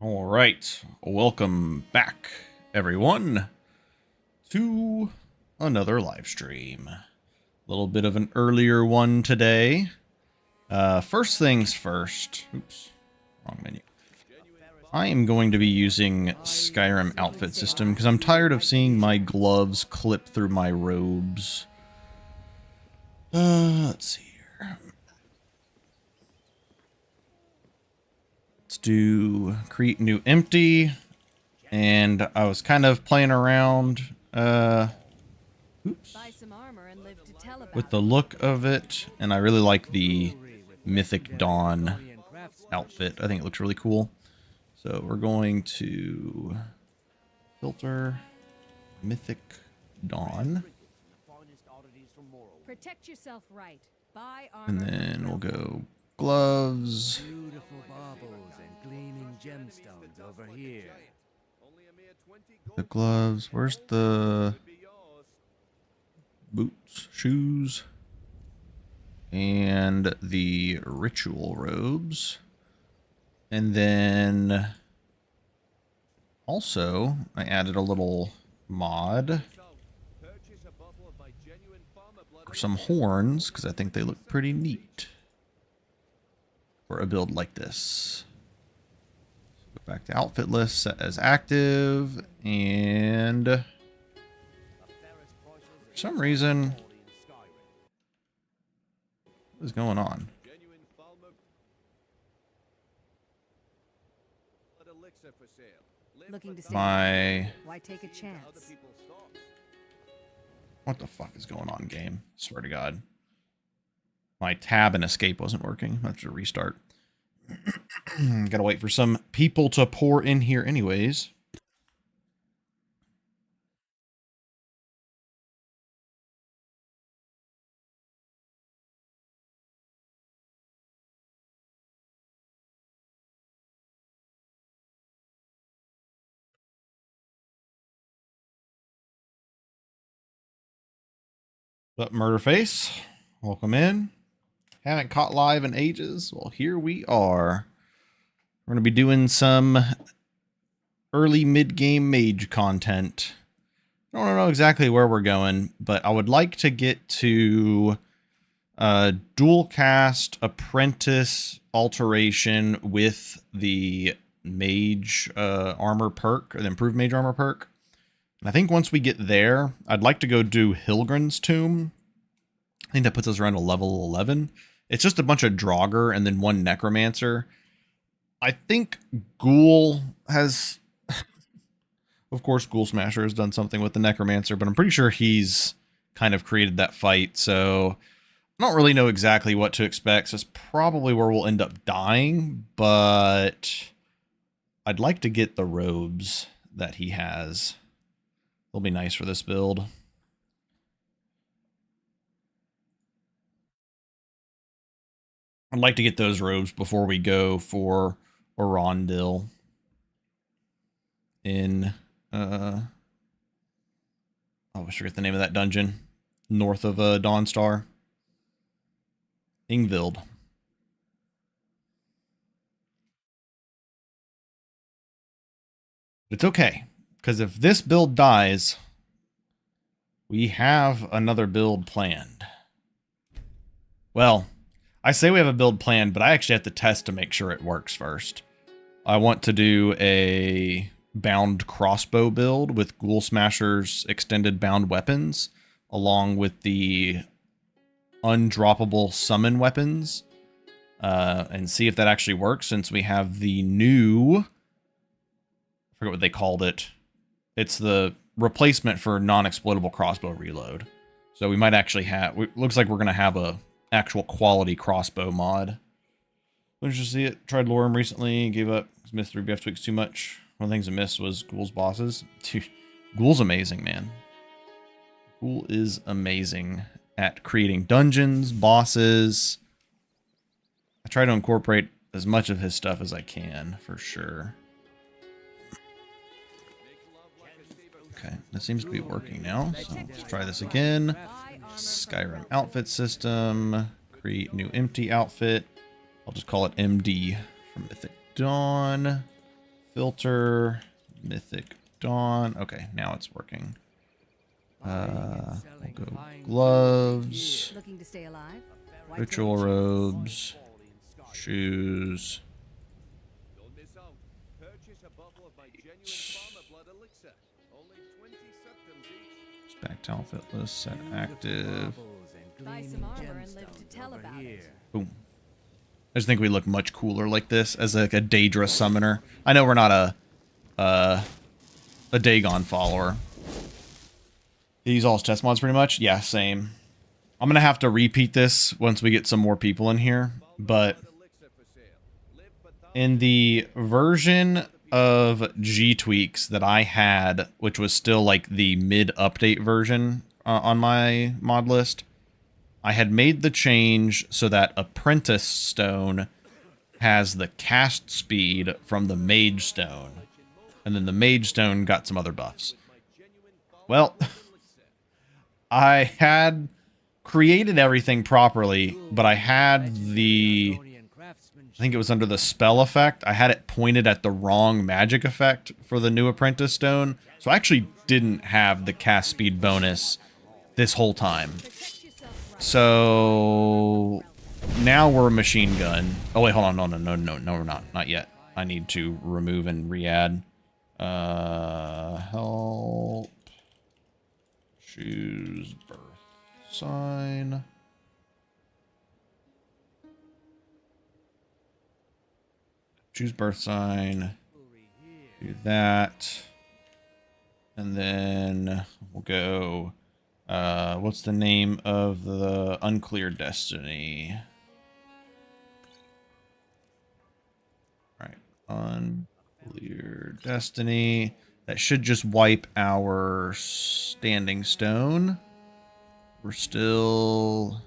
All right, welcome back, everyone, to another live stream. A little bit of an earlier one today. First things first. Oops, wrong menu. I am going to be using Skyrim outfit system because I'm tired of seeing my gloves clip through my robes. Let's see here. Let's do create new empty. And I was kind of playing around with the look of it, and I really like the Mythic Dawn outfit. I think it looks really cool. So we're going to filter Mythic Dawn. Protect yourself right. Buy armor. And then we'll go gloves. Beautiful baubles and gleaming gemstones over here. The gloves. Where's the boots, shoes, and the ritual robes? And then also I added a little mod for some horns because I think they look pretty neat for a build like this. So go back to outfit list, set as active, and for some reason, what is going on? Looking to My... Why take a chance? What the fuck is going on, game? Swear to God. My tab and escape wasn't working. I have to restart. Gotta wait for some people to pour in here anyways. But Murderface, welcome in. Haven't caught live in ages. Well, here we are. We're going to be doing some early mid-game mage content. I don't know exactly where we're going, but I would like to get to dual cast apprentice alteration with the mage armor perk, or the improved mage armor perk. I think once we get there, I'd like to go do Hilgrin's Tomb. I think that puts us around a level 11. It's just a bunch of Draugr and then one Necromancer. I think Ghoul has... of course, Ghoul Smasher has done something with the Necromancer, but I'm pretty sure he's kind of created that fight, so I don't really know exactly what to expect. So it's probably where we'll end up dying, but I'd like to get the robes that he has. They'll be nice for this build. I'd like to get those robes before we go for Orondil in, I forget the name of that dungeon, north of Dawnstar. Ingvild. It's okay, because if this build dies, we have another build planned. Well, I say we have a build planned, but I actually have to test to make sure it works first. I want to do a bound crossbow build with Ghoul Smasher's extended bound weapons, along with the undroppable summon weapons, and see if that actually works, since we have the new... I forget what they called it. It's the replacement for non-exploitable crossbow reload. So we might actually have... looks like we're going to have a actual quality crossbow mod. Let's just see it. Tried Lorem recently, gave up. Missed 3BF tweaks too much. One of the things I missed was Ghoul's bosses. Dude, Ghoul's amazing, man. Ghoul is amazing at creating dungeons, bosses. I try to incorporate as much of his stuff as I can, for sure. Okay, that seems to be working now, so let's try this again. Skyrim outfit system, create new empty outfit. I'll just call it MD from Mythic Dawn. filter, mythic dawn. Okay, now it's working. We'll go gloves, Looking to stay alive? Why take a ritual chance? robes, shoes. Don't miss out. Purchase a bottle of my genuine farmer blood elixir. Only 20 septums each. Spec outfit list set active. Buy some armor and live to tell about it. Boom. I just think we look much cooler like this as like a Daedra summoner. I know we're not a Dagon follower. They use all his chest mods pretty much. Yeah, same. I'm gonna have to repeat this once we get some more people in here, but in the version of 3Tweaks that I had, which was still like the mid-update version on my mod list, I had made the change so that Apprentice Stone has the cast speed from the Mage Stone, and then the Mage Stone got some other buffs. Well, I had created everything properly, but I had the... I think it was under the spell effect. I had it pointed at the wrong magic effect for the new Apprentice Stone. So I actually didn't have the cast speed bonus this whole time. So now we're a machine gun. Oh wait, hold on. No, we're not. Not yet. I need to remove and re-add. Help. Choose birth sign. Choose birth sign. Do that. And then we'll go. What's the name of the unclear destiny? All right. Unclear destiny. That should just wipe our standing stone. We're still...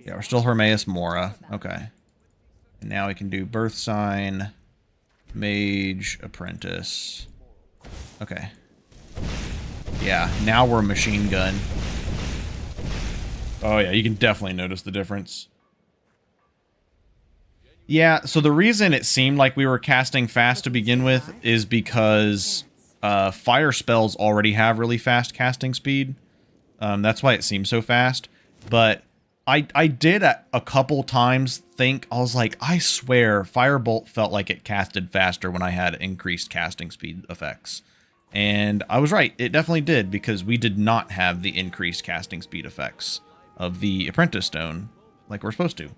Yeah, we're still Hermaeus Mora. Okay. And now we can do birth sign, mage, apprentice. Okay. Yeah, now we're a machine gun. Oh yeah, you can definitely notice the difference. Yeah, so the reason it seemed like we were casting fast to begin with is because fire spells already have really fast casting speed. That's why it seems so fast. But I did a couple times think, I was like, I swear Firebolt felt like it casted faster when I had increased casting speed effects. And I was right, it definitely did, because we did not have the increased casting speed effects of the Apprentice Stone like we're supposed to.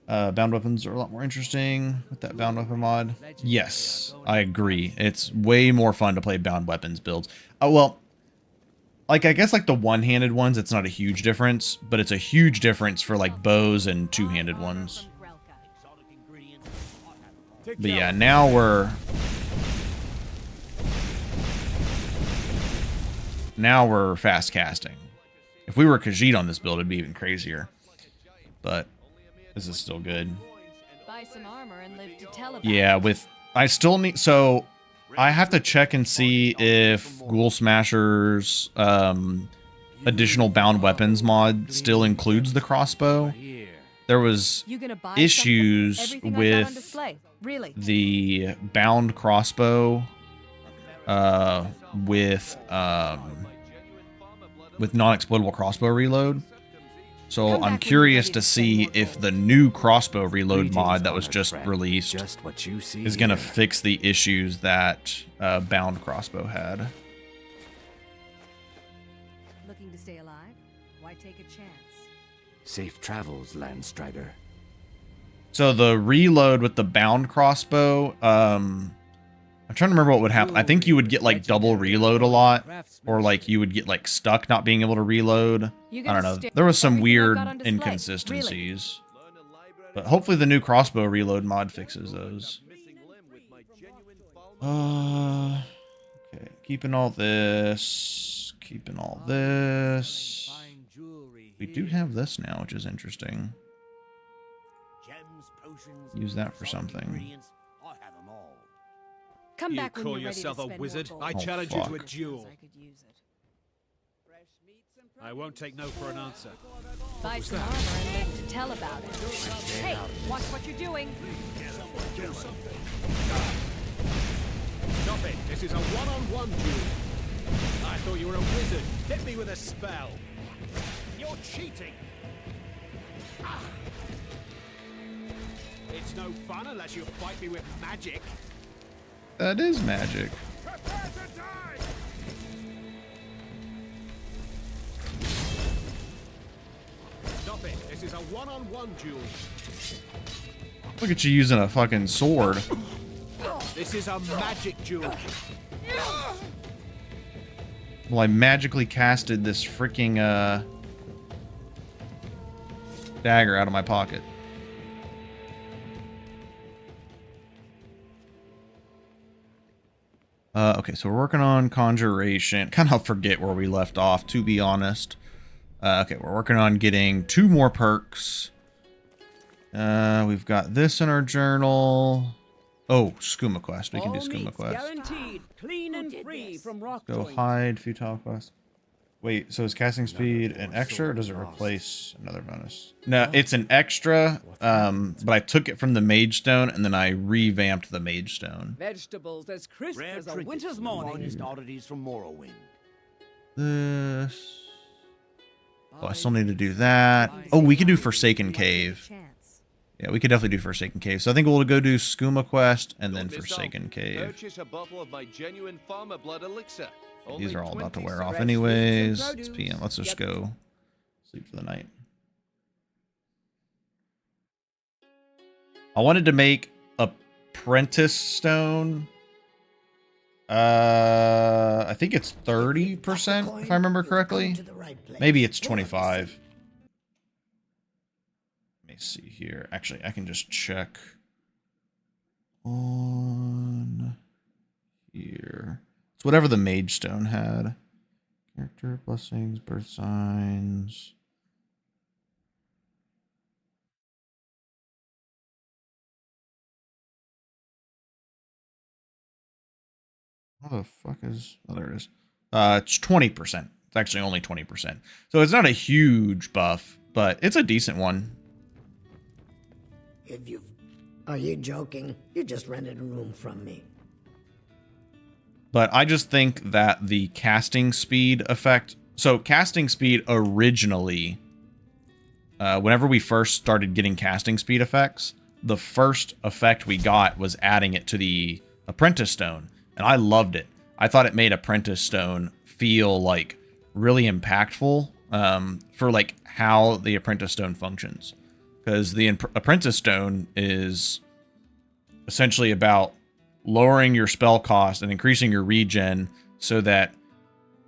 Bound weapons are a lot more interesting with that bound weapon mod. Yes, I agree. It's way more fun to play bound weapons builds. Well, like, I guess, like, the one-handed ones, it's not a huge difference, but it's a huge difference for, like, bows and two-handed ones. But yeah, now we're... Now we're fast casting. If we were Khajiit on this build, it'd be even crazier. But this is still good. Buy some armor and live to tell about Yeah, with... I still need... So... I have to check and see if Ghoul Smasher's additional bound weapons mod still includes the crossbow. There was issues with the bound crossbow with non-explodable crossbow reload. So I'm curious to see if the new crossbow reload mod that was just released is going to fix the issues that bound crossbow had. Looking to stay alive? Why take a chance? Safe travels, Landstrider. So the reload with the bound crossbow, I'm trying to remember what would happen. I think you would get like double reload a lot, or like you would get like stuck not being able to reload. I don't know. There was some weird inconsistencies. But hopefully the new crossbow reload mod fixes those. Okay, keeping all this. Keeping all this. We do have this now, which is interesting. Use that for something. Come back You when call you're ready yourself to a spend wizard? more I gold. challenge you to a duel. I could use it. Fresh meat I won't take no for an answer. Buy some armor and live to tell about it. Hey, watch what you're doing. Stop it. This is a one-on-one duel. I thought you were a wizard. Hit me with a spell. You're cheating. Ah. It's no fun unless you fight me with magic. That is magic. Prepare to die! Stop it. This is a one-on-one duel. Look at you using a fucking sword. This is a magic duel. Well, I magically casted this freaking dagger out of my pocket. Okay, so we're working on conjuration. Kind of forget where we left off, to be honest. Okay, we're working on getting 2 more perks. We've got this in our journal. Oh, skooma quest. We can do skooma quest. Guaranteed, clean and free from rock Go joints. hide, futile quest. Wait, so is casting speed an extra, or does it replace another bonus? No, it's an extra, but I took it from the Mage Stone, and then I revamped the Mage Stone. Vegetables as crisp Rare as a trinkets winter's from the morning. finest oddities from Morrowind. This... Oh, I still need to do that. Oh, we can do Forsaken Cave. Yeah, we could definitely do Forsaken Cave. So I think we'll go do skooma quest, and then Don't miss out. Forsaken Cave. Purchase a bottle of my genuine farmer blood elixir. These Only are all about to 20 wear off fresh anyways. fruits and It's produce. PM. Let's just Yep. go sleep for the night. I wanted to make Apprentice Stone. I think it's 30%, if I remember correctly. Maybe it's 25. Let me see here. Actually, I can just check on here. It's whatever the Mage Stone had. Character, blessings, birth signs. How the fuck is... Oh, there it is. It's 20%. It's actually only 20%. So it's not a huge buff, but it's a decent one. If you... Are you joking? You just rented a room from me. But I just think that the casting speed effect... So casting speed originally, whenever we first started getting casting speed effects, the first effect we got was adding it to the Apprentice Stone. And I loved it. I thought it made Apprentice Stone feel like really impactful for like how the Apprentice Stone functions. Because the Apprentice Stone is essentially about lowering your spell cost and increasing your regen so that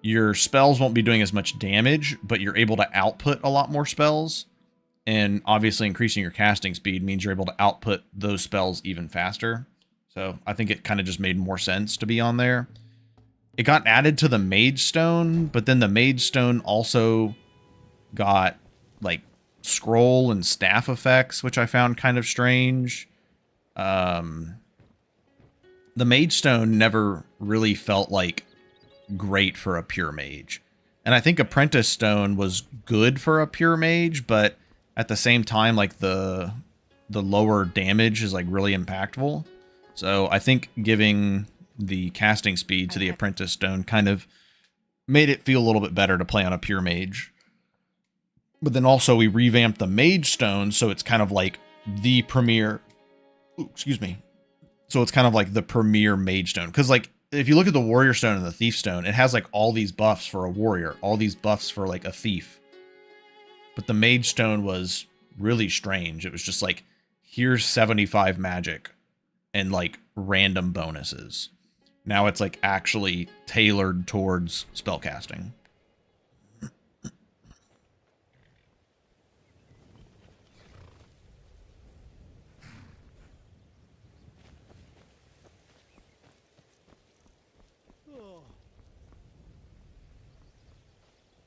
your spells won't be doing as much damage, but you're able to output a lot more spells. And obviously increasing your casting speed means you're able to output those spells even faster. So I think it kind of just made more sense to be on there. It got added to the Mage Stone, but then the Mage Stone also got like scroll and staff effects, which I found kind of strange. The Mage Stone never really felt like great for a pure mage. And I think Apprentice Stone was good for a pure mage, but at the same time, like the lower damage is like really impactful. So I think giving the casting speed to the Apprentice Stone kind of made it feel a little bit better to play on a pure mage. But then also we revamped the Mage Stone, so it's kind of like the premier... Ooh, excuse me. So it's kind of like the premier Mage Stone. Because like, if you look at the Warrior Stone and the Thief Stone, it has like all these buffs for a warrior, all these buffs for like a thief. But the Mage Stone was really strange. It was just like, here's 75 magic and like random bonuses. Now it's like actually tailored towards spellcasting.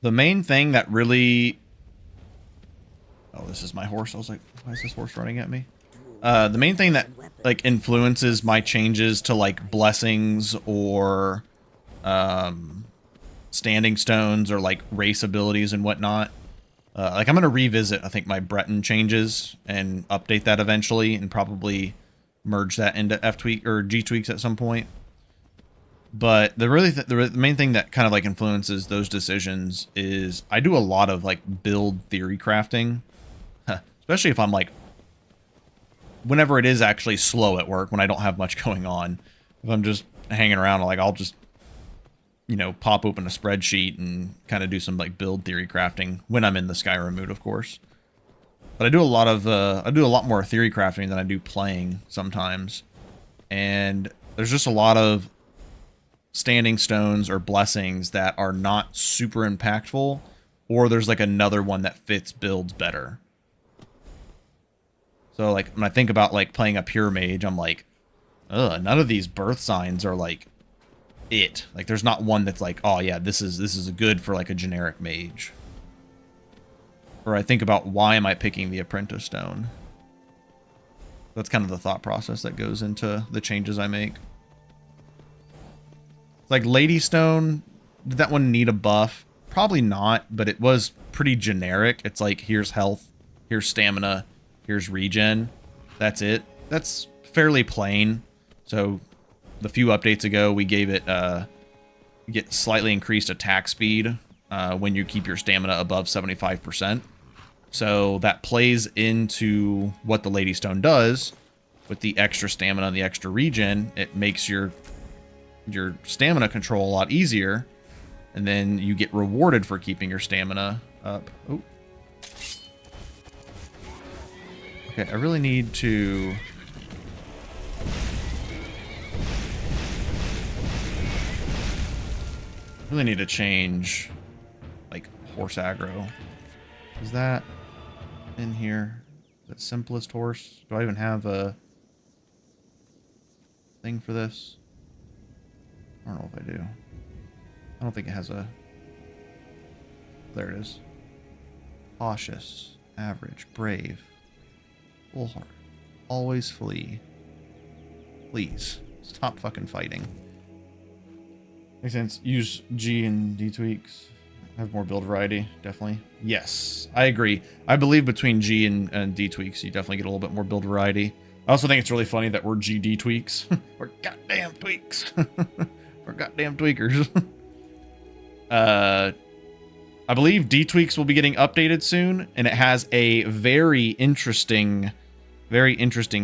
The main thing that really... Oh, this is my horse. I was like, why is this horse running at me? The main thing that like influences my changes to like blessings or standing stones or like race abilities and whatnot. Like I'm going to revisit, I think, my Breton changes and update that eventually and probably merge that into F-tweak or G-tweaks at some point. But the main thing that kind of like influences those decisions is I do a lot of like build theory crafting, especially if I'm like, whenever it is actually slow at work, when I don't have much going on. If I'm just hanging around, like I'll just, you know, pop open a spreadsheet and kind of do some like build theory crafting when I'm in the Skyrim mood, of course. But I do a lot more theory crafting than I do playing sometimes. And there's just a lot of standing stones or blessings that are not super impactful, or there's like another one that fits builds better. So like when I think about like playing a pure mage, I'm like, ugh, none of these birth signs are like it. Like there's not one that's like, oh yeah, this is good for like a generic mage. Or I think about, why am I picking the apprentice stone? That's kind of the thought process that goes into the changes I make. Like Lady Stone, did that one need a buff? Probably not, but it was pretty generic. It's like, here's health, here's stamina, here's regen. That's it. That's fairly plain. So the few updates ago, we gave it get slightly increased attack speed when you keep your stamina above 75%. So that plays into what the Lady Stone does with the extra stamina and the extra regen. It makes your stamina control a lot easier, and then you get rewarded for keeping your stamina up. Oh. Okay, I really need to... really need to change, like, horse aggro. Is that in here? Is that simplest horse? Do I even have a thing for this? I don't know if I do. I don't think it has a... There it is. Cautious, average, brave, full heart, always flee. Please, stop fucking fighting. Makes sense. Use G and D tweaks. Have more build variety, definitely. Yes, I agree. I believe between G and D tweaks, you definitely get a little bit more build variety. I also think it's really funny that we're GD tweaks. We're goddamn tweaks. We're goddamn tweakers. I believe D tweaks will be getting updated soon, and it has a very interesting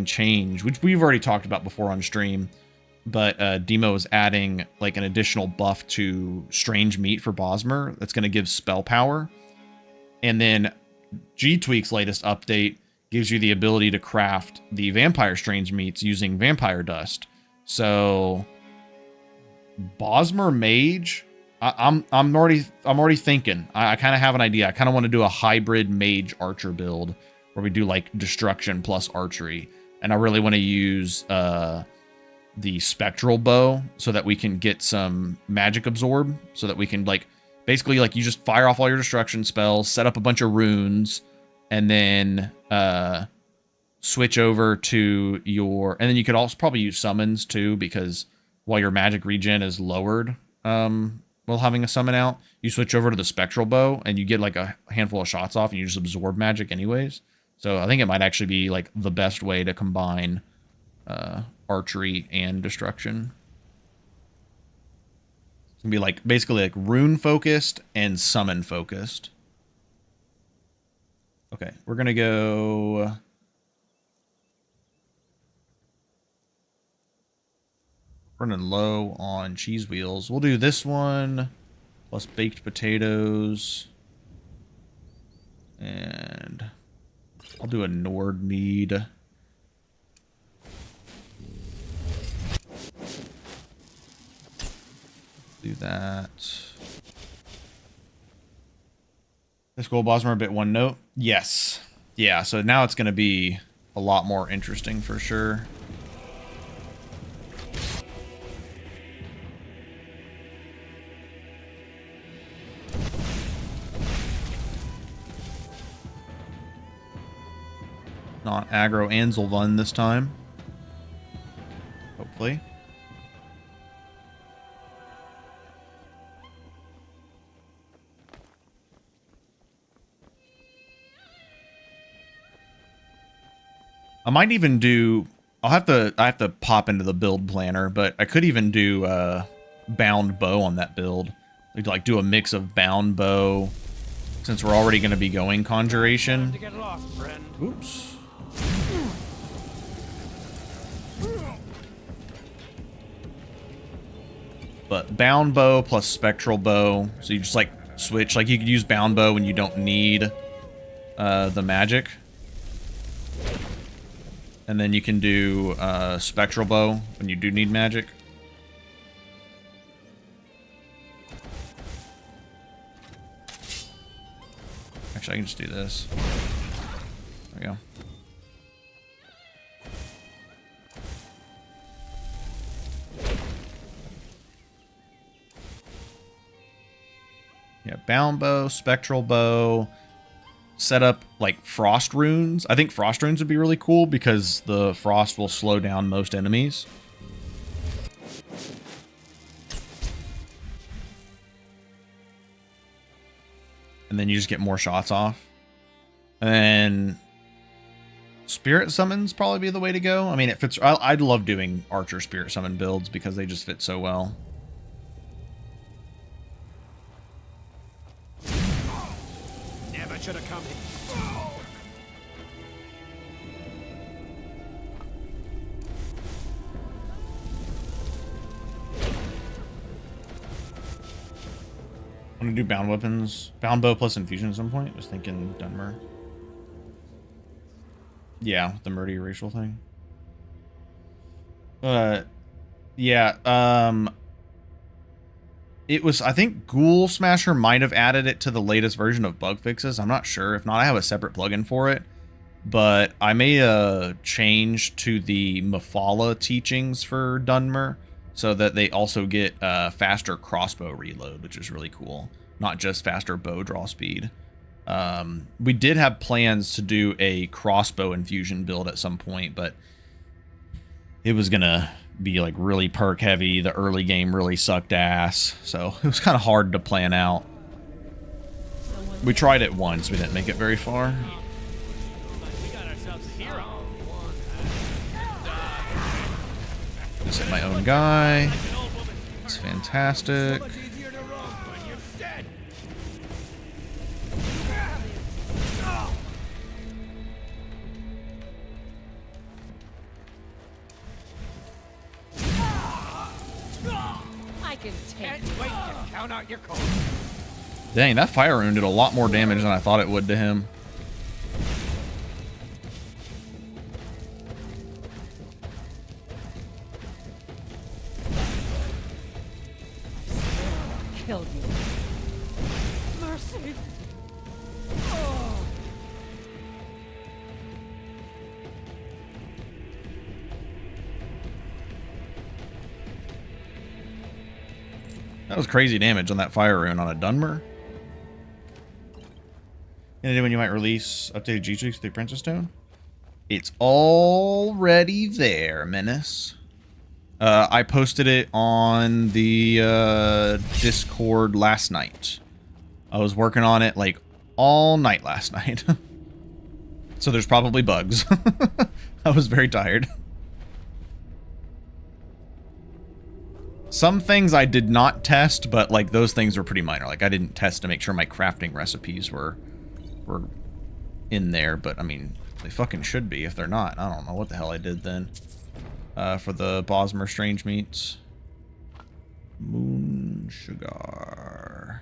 change, which we've already talked about before on stream. But Demo is adding like an additional buff to Strange Meat for Bosmer that's going to give spell power. And then G-Tweak's latest update gives you the ability to craft the Vampire Strange Meats using Vampire Dust. So Bosmer Mage, I'm already thinking. I kind of have an idea. I kind of want to do a hybrid Mage Archer build where we do like Destruction plus Archery. And I really want to use the Spectral Bow so that we can get some Magic Absorb, so that we can like basically like you just fire off all your destruction spells, set up a bunch of runes, and then switch over to your, and then you could also probably use summons too, because while your magic regen is lowered while having a summon out, you switch over to the Spectral Bow and you get like a handful of shots off and you just absorb magic anyways. So I think it might actually be like the best way to combine archery and destruction. It's gonna be like basically like rune focused and summon focused. Okay, we're gonna go running low on cheese wheels. We'll do this one plus baked potatoes, and I'll do a Nord mead. Do that. This gold Bosmer bit one note. Yes. Yeah, so now it's going to be a lot more interesting for sure. Not aggro and Zul'Vun this time. Hopefully. I might even do... I have to pop into the build planner, but I could even do bound bow on that build. Like do a mix of bound bow, since we're already going to be going conjuration. To get lost, friend. Oops. But bound bow plus spectral bow, so you just like switch. Like you could use bound bow when you don't need the magic. And then you can do spectral bow when you do need magic. Actually, I can just do this. There we go. Yeah, bound bow, spectral bow. Set up like frost runes. I think frost runes would be really cool because the frost will slow down most enemies. And then you just get more shots off. And then spirit summons probably be the way to go. I mean, it fits. I'd love doing archer spirit summon builds because they just fit so well. Never should have come here. I'm gonna do bound weapons, bound bow plus infusion at some point. I was thinking Dunmer. Yeah, the murder racial thing. Yeah, it was, I think Ghoul Smasher might have added it to the latest version of bug fixes. I'm not sure. If not, I have a separate plugin for it. But I made a change to the Mephala teachings for Dunmer so that they also get faster crossbow reload, which is really cool. Not just faster bow draw speed. We did have plans to do a crossbow infusion build at some point, but it was gonna be like really perk heavy. The early game really sucked ass, so it was kind of hard to plan out. We tried it once, we didn't make it very far. We got ourselves a hero. Just hit my own guy. It's fantastic. Much easier to run when you're dead. I can take Can't wait to count out your coins. Dang, that fire rune did a lot more damage than I thought it would to him. killed you. Mercy. Oh. That was crazy damage on that fire rune on a Dunmer. And then when you might release updated G-Tweaks with the Apprentice Stone? It's already there, Menace. I posted it on the Discord last night. I was working on it like all night last night. So there's probably bugs. I was very tired. Some things I did not test, but like those things were pretty minor. Like I didn't test to make sure my crafting recipes were in there, but I mean, they fucking should be. If they're not, I don't know what the hell I did then. For the Bosmer Strange Meats. Moon Sugar.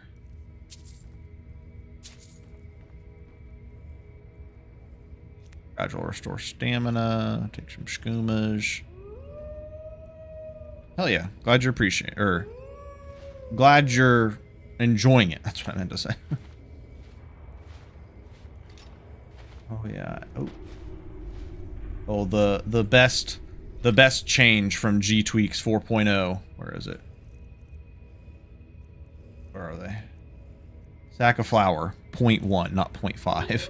Gradual restore stamina. Take some skoomage. Hell yeah. Glad you're glad you're enjoying it. That's what I meant to say. Oh yeah. Oh, the best change from G-Tweaks 4.0. Where is it? Where are they? Sack of flour, 0.1, not 0.5.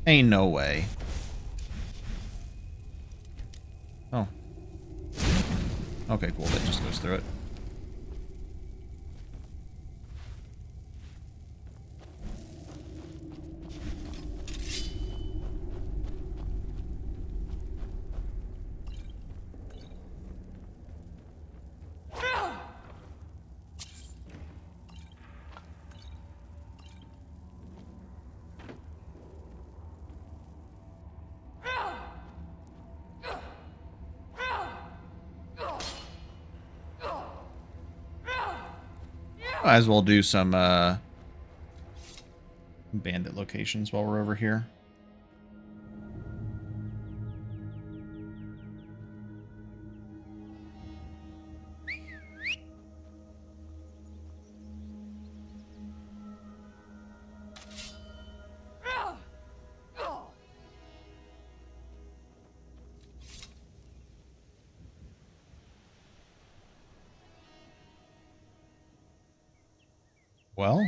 Ain't no way. Oh. Okay, cool. That just goes through it. Might as well do some bandit locations while we're over here. Well,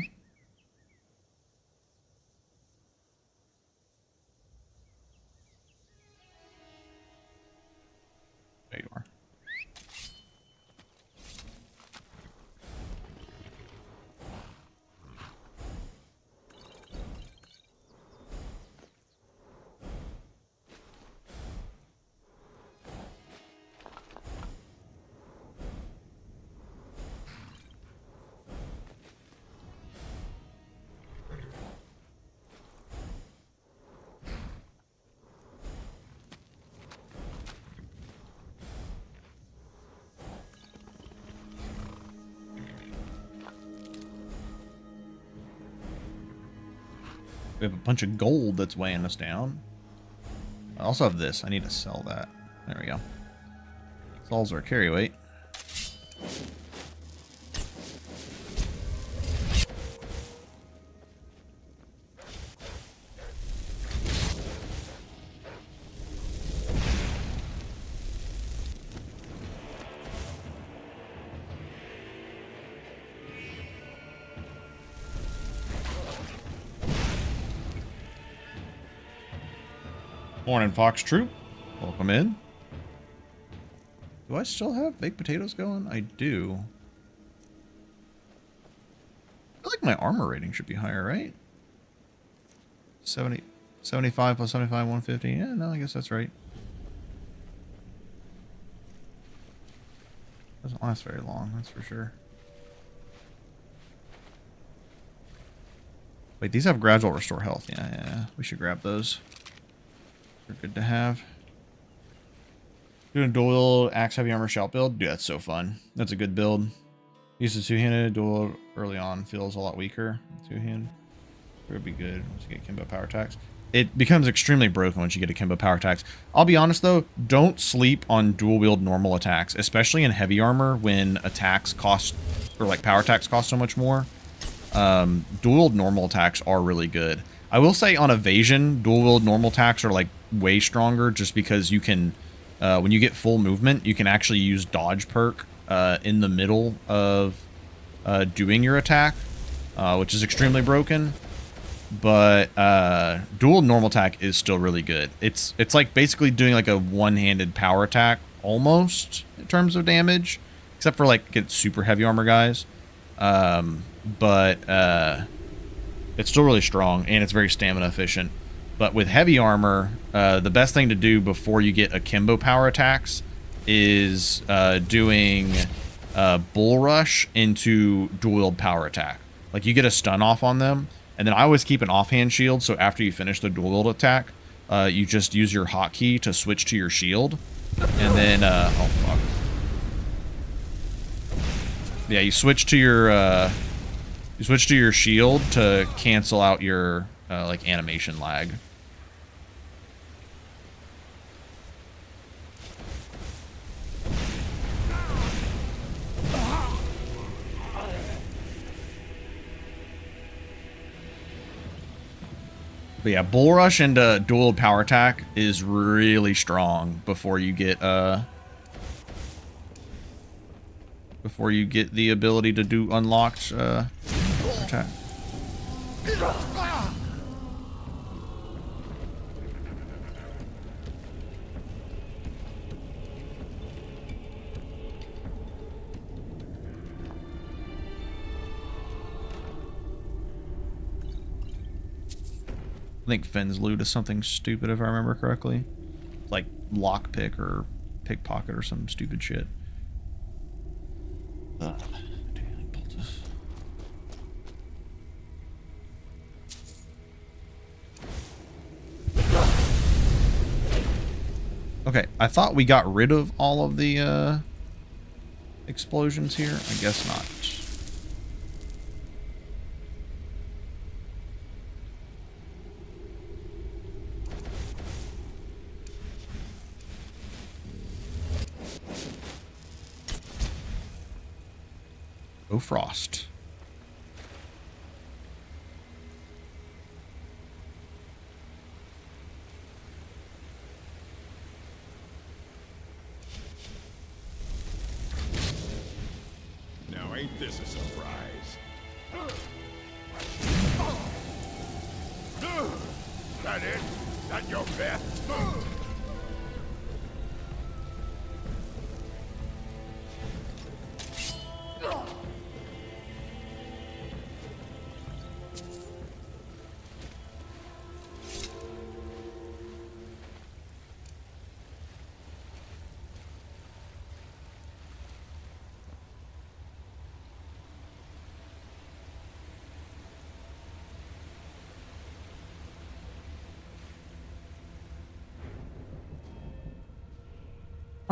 there you are. We have a bunch of gold that's weighing us down. I also have this. I need to sell that. There we go. Sells our carry weight. Morning, Fox Troop. Welcome in. Do I still have baked potatoes going? I do. I feel like my armor rating should be higher, right? 75 plus 75, 150. Yeah, no, I guess that's right. Doesn't last very long, that's for sure. Wait, these have gradual restore health. Yeah, we should grab those. They're good to have. Doing dual axe heavy armor shout build. Dude, that's so fun. That's a good build. Use the two-handed dual early on feels a lot weaker. Two-hand. It would be good once you get Kimbo power attacks. It becomes extremely broken once you get a Kimbo power attacks. I'll be honest though, don't sleep on dual wield normal attacks, especially in heavy armor when attacks cost, or like power attacks cost so much more. Dual wield normal attacks are really good. I will say on evasion, dual wield normal attacks are like way stronger just because you can, when you get full movement, you can actually use dodge perk in the middle of doing your attack, which is extremely broken. But dual normal attack is still really good. It's like basically doing like a one-handed power attack almost in terms of damage, except for like get super heavy armor guys. It's still really strong and it's very stamina efficient. But with heavy armor, the best thing to do before you get akimbo power attacks is doing bull rush into dual wield power attack. Like you get a stun off on them, and then I always keep an offhand shield. So after you finish the dual wield attack, you just use your hotkey to switch to your shield, and then oh fuck, yeah, you switch to your shield to cancel out your like animation lag. But yeah, bull rush into dual power attack is really strong before you get the ability to do unlocked attack. I think Finn's loot is something stupid if I remember correctly. Like lockpick or pickpocket or some stupid shit. Okay, I thought we got rid of all of the explosions here. I guess not. Oh, Frost. Now ain't this a surprise? That it? That your best?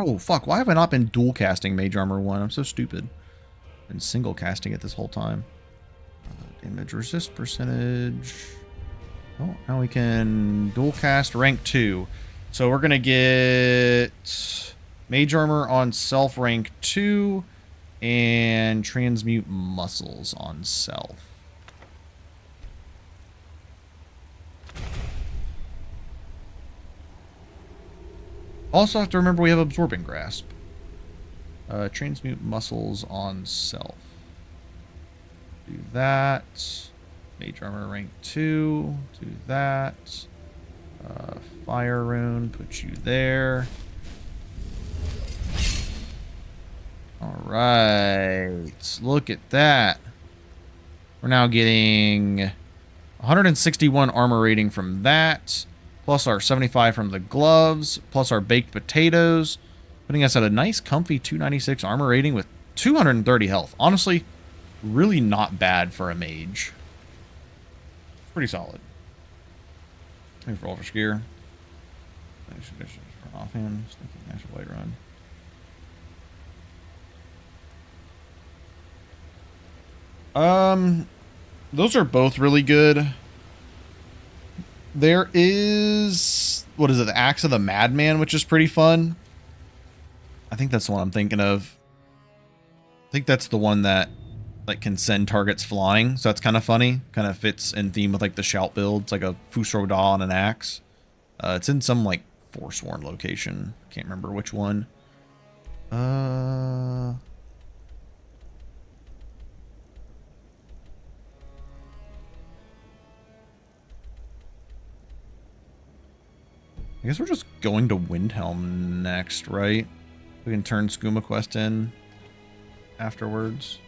Oh, fuck. Why have I not been dual casting Mage Armor 1? I'm so stupid. Been single casting it this whole time. Damage resist percentage. Oh, now we can dual cast rank 2. So we're going to get Mage Armor on self rank 2 and Transmute Muscles on self. Also have to remember we have Absorbing Grasp. Transmute Muscles on self. Do that. Mage Armor rank 2. Do that. Fire Rune, put you there. Alright. Look at that. We're now getting 161 armor rating from that. Plus our 75 from the gloves, plus our baked potatoes, putting us at a nice, comfy 296 armor rating with 230 health. Honestly, really not bad for a mage. Pretty solid. Thank you for Ultra Gear. Offhand, Master Blade Run. Those are both really good. There is, what is it, the Axe of the Madman, which is pretty fun. I think that's the one I'm thinking of. I think that's the one that like can send targets flying, so that's kind of funny. Kind of fits in theme with like the shout build. It's like a Fusro Da and an axe. It's in some like Forsworn location. Can't remember which one. I guess we're just going to Windhelm next, right? We can turn Skooma Quest in afterwards.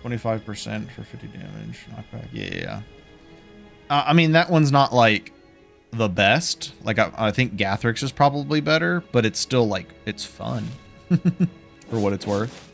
25% for 50 damage. Knockback. Yeah. I mean, that one's not like the best. Like, I think Gathrix is probably better, but it's still like, it's fun for what it's worth.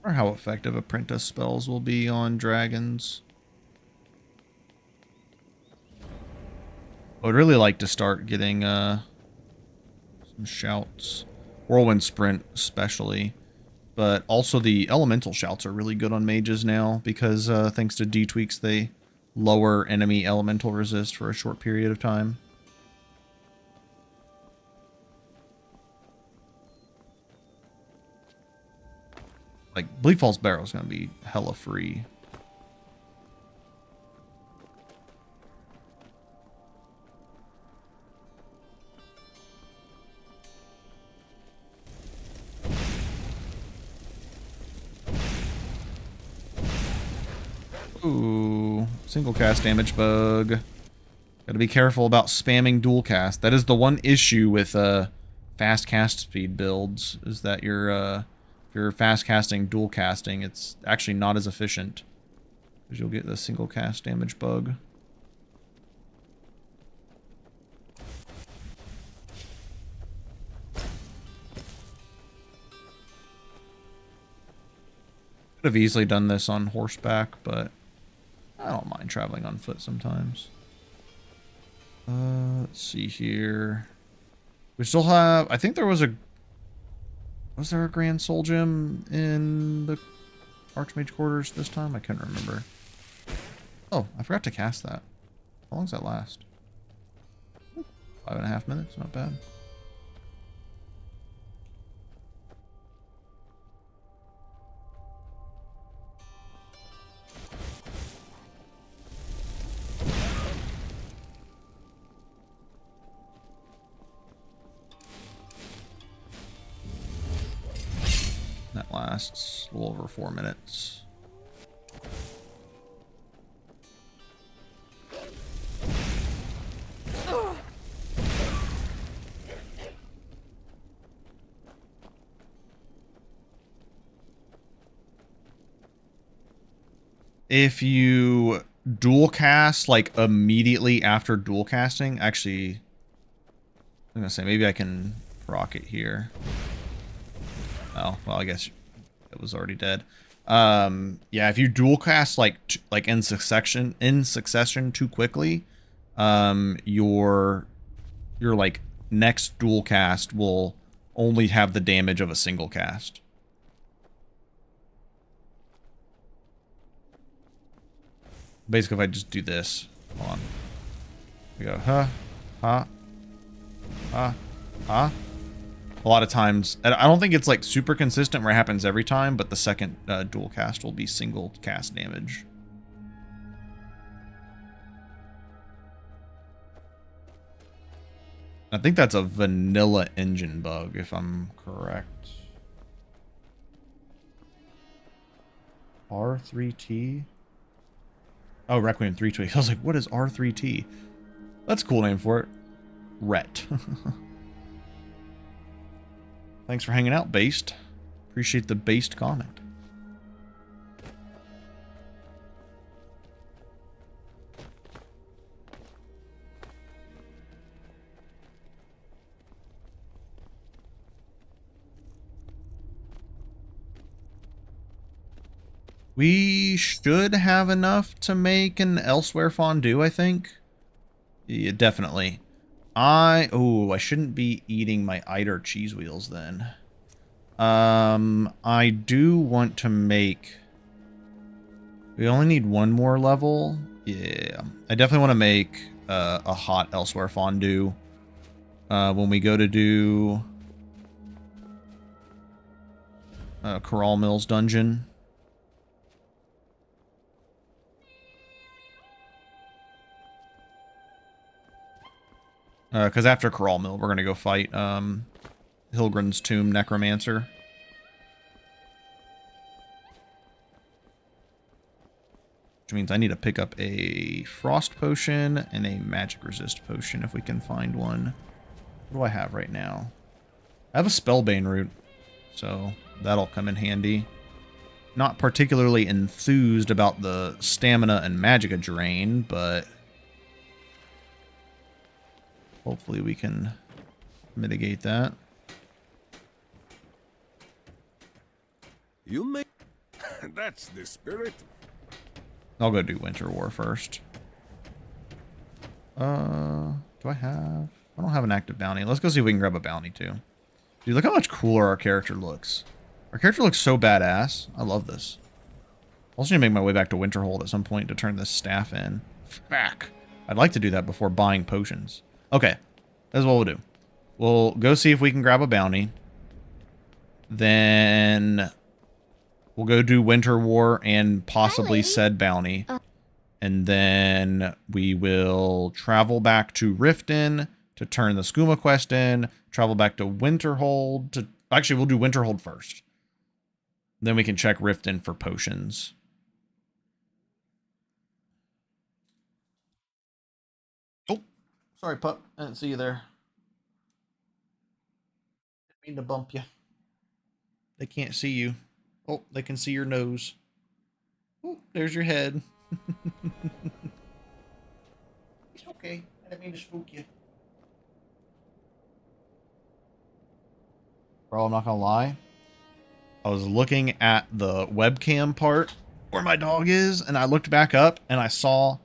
Or how effective apprentice spells will be on dragons. I would really like to start getting some shouts. Whirlwind Sprint especially. But also the elemental shouts are really good on mages now because thanks to 3Tweaks they lower enemy elemental resist for a short period of time. Like, Bleak Falls Barrow is going to be hella free. Ooh, single cast damage bug. Gotta be careful about spamming dual cast. That is the one issue with fast cast speed builds, is that if you're fast casting dual casting, it's actually not as efficient, because you'll get the single cast damage bug. Could have easily done this on horseback, but I don't mind traveling on foot sometimes. Let's see here. We still have... I think there was a... Was there a Grand Soul Gem in the Archmage Quarters this time? I couldn't remember. Oh, I forgot to cast that. How long does that last? 5.5 minutes, not bad. That lasts a little over 4 minutes. If you dual cast like immediately after dual casting, actually, I'm gonna say maybe I can proc it here. Oh, well, I guess it was already dead. Yeah, if you dual cast like in succession too quickly, your like next dual cast will only have the damage of a single cast. Basically, if I just do this, hold on. We go, huh, huh, huh, huh. A lot of times, I don't think it's like super consistent where it happens every time, but the second dual cast will be single cast damage. I think that's a vanilla engine bug, if I'm correct. R3T? Oh, Requiem 3Tweaks. I was like, what is R3T? That's a cool name for it. Ret. Thanks for hanging out, Based. Appreciate the Based comment. We should have enough to make an Elsewhere fondue, I think. Yeah, definitely. I shouldn't be eating my Eider cheese wheels then. I do want to make... We only need one more level. Yeah, I definitely want to make a hot Elsewhere fondue when we go to do Corral Mills dungeon. Because after Corral Mill, we're going to go fight Hilgrin's Tomb Necromancer. Which means I need to pick up a Frost Potion and a Magic Resist Potion if we can find one. What do I have right now? I have a Spellbane Root, so that'll come in handy. Not particularly enthused about the Stamina and Magicka Drain, but... hopefully we can mitigate that. You may... That's the spirit. I'll go do Winter War first. Do I have... I don't have an active bounty. Let's go see if we can grab a bounty too. Dude, look how much cooler our character looks. Our character looks so badass. I love this. Also need to make my way back to Winterhold at some point to turn this staff in. Fuck. I'd like to do that before buying potions. Okay. That's what we'll do. We'll go see if we can grab a bounty. Then we'll go do Winter War and possibly said bounty. And then we will travel back to Riften to turn the Skooma quest in. Travel back to Winterhold to... Actually, we'll do Winterhold first. Then we can check Riften for potions. Oh, sorry, pup. I didn't see you there. Didn't mean to bump you. They can't see you. Oh, they can see your nose. Oh, there's your head. It's okay. I didn't mean to spook you. Bro, I'm not gonna lie. I was looking at the webcam part where my dog is, and I looked back up and I saw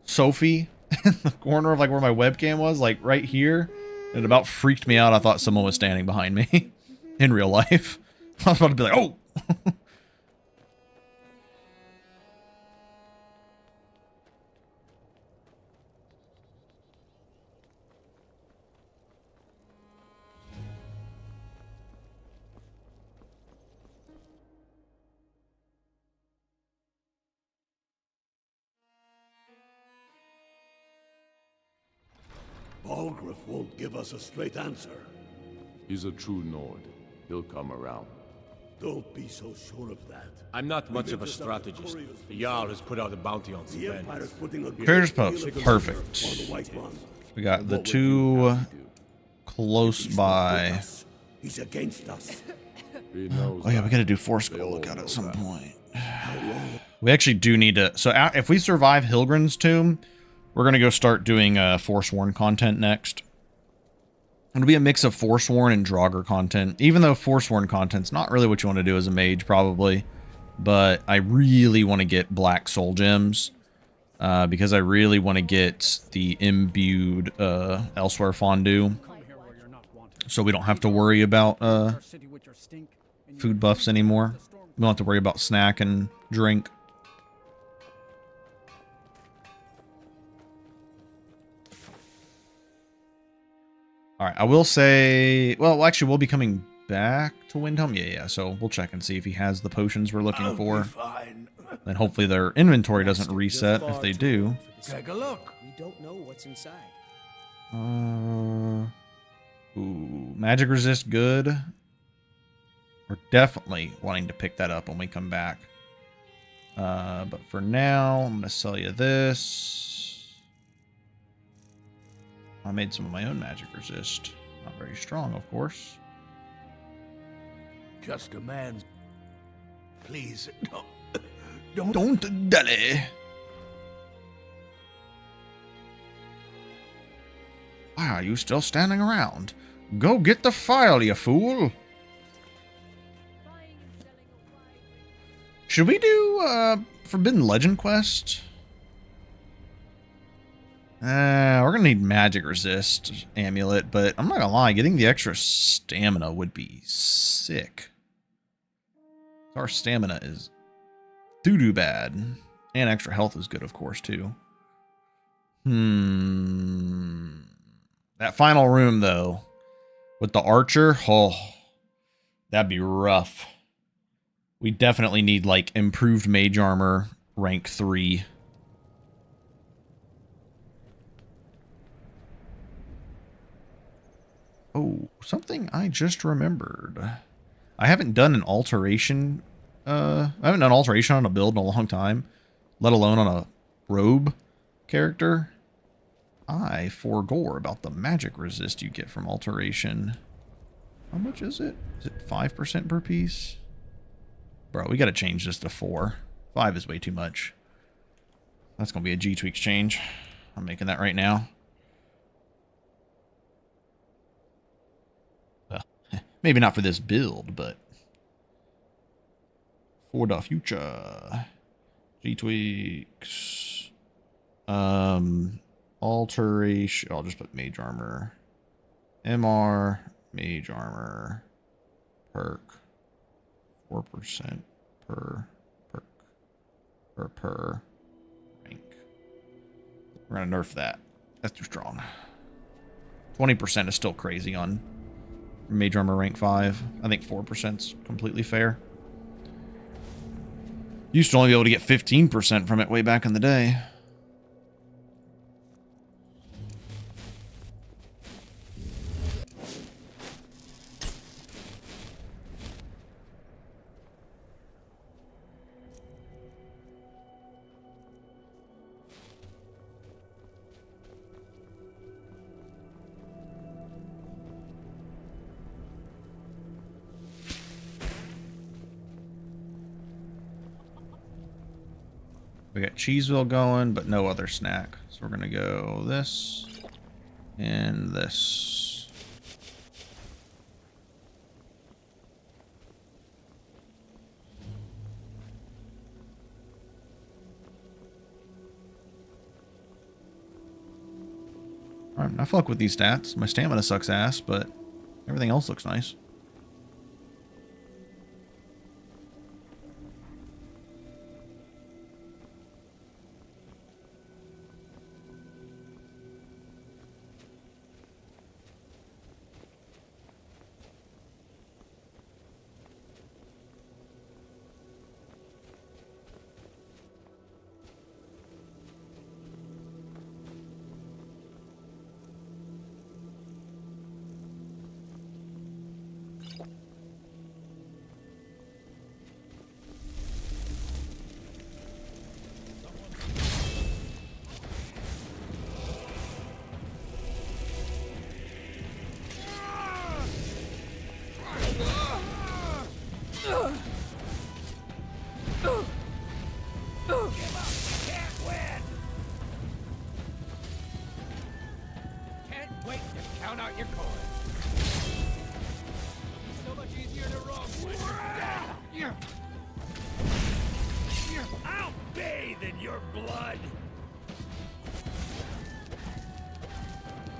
Sophie in the corner of like where my webcam was, like right here. And it about freaked me out. I thought someone was standing behind me in real life. I was about to be like, oh! Balgruuf won't give us a straight answer. He's a true Nord. He'll come around. Don't be so sure of that. I'm not much of a strategist. The Jarl has put out a bounty on The Empire's civilians. putting a Trader's Post. Perfect. on the White One. We got the two close by. He's against us. He knows Oh yeah, we gotta do Force Goal lookout at some point. We actually do need to... So if we survive Hilgrin's Tomb, we're gonna go start doing Forsworn content next. It'll be a mix of Forsworn and Draugr content, even though Forsworn content's not really what you want to do as a mage, probably. But I really want to get Black Soul Gems, because I really want to get the imbued Elsewhere Fondue, so we don't have to worry about food buffs anymore. We don't have to worry about snack and drink. Alright, I will say... Well, actually, we'll be coming back to Windhelm. Yeah, so we'll check and see if he has the potions we're looking for. Then hopefully their inventory doesn't reset. If they do... Take a look. We don't know what's inside. Ooh, Magic Resist good. We're definitely wanting to pick that up when we come back. But for now, I'm going to sell you this. I made some of my own Magic Resist. Not very strong, of course. Just a man. Please, Don't dally. Why are you still standing around? Go get the file, you fool. Should we do Forbidden Legend quest? We're gonna need Magic Resist Amulet, but I'm not gonna lie, getting the extra stamina would be sick. Our stamina is doo-doo bad. And extra health is good, of course, too. That final room, though, with the archer, oh, that'd be rough. We definitely need, like, improved mage armor, rank 3. Oh, something I just remembered. I haven't done an alteration. I haven't done alteration on a build in a long time, let alone on a robe character. I forgot about the magic resist you get from alteration. How much is it? Is it 5% per piece? Bro, we got to change this to 4. 5 is way too much. That's going to be a G-Tweaks change. I'm making that right now. Maybe not for this build, but for the future. G-Tweaks. Alteration. I'll just put mage armor. MR. Mage armor. Perk. 4% per perk. per rank. We're gonna nerf that. That's too strong. 20% is still crazy on Mage Armor rank 5. I think 4%'s completely fair. Used to only be able to get 15% from it way back in the day. We got Cheeseville going, but no other snack. So we're gonna go this and this. Alright, I fuck with these stats. My stamina sucks ass, but everything else looks nice.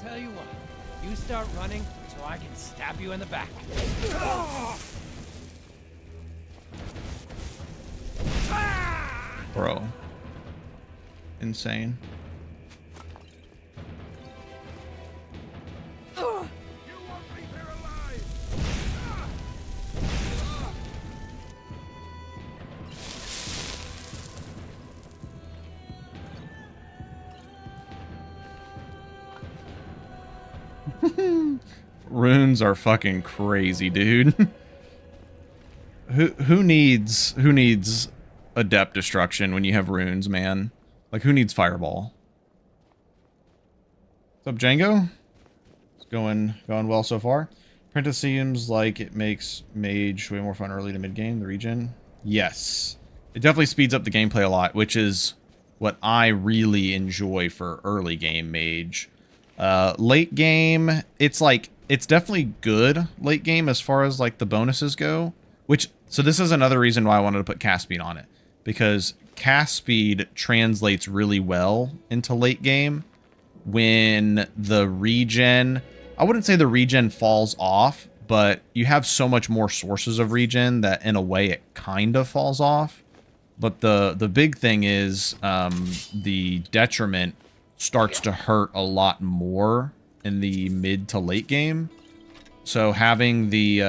Tell you what, you start running so I can stab you in the back. Bro. Insane. Runes are fucking crazy, dude. Who needs adept destruction when you have runes, man? Like, who needs fireball? What's up, Django? It's going well so far. Apprentice seems like it makes mage way more fun early to mid game. The regen, yes, it definitely speeds up the gameplay a lot, which is what I really enjoy for early game mage. Late game, it's definitely good late game as far as like the bonuses go, so this is another reason why I wanted to put cast speed on it, because cast speed translates really well into late game when the regen, I wouldn't say the regen falls off, but you have so much more sources of regen that in a way it kind of falls off. But the big thing is the detriment starts to hurt a lot more in the mid to late game. So having the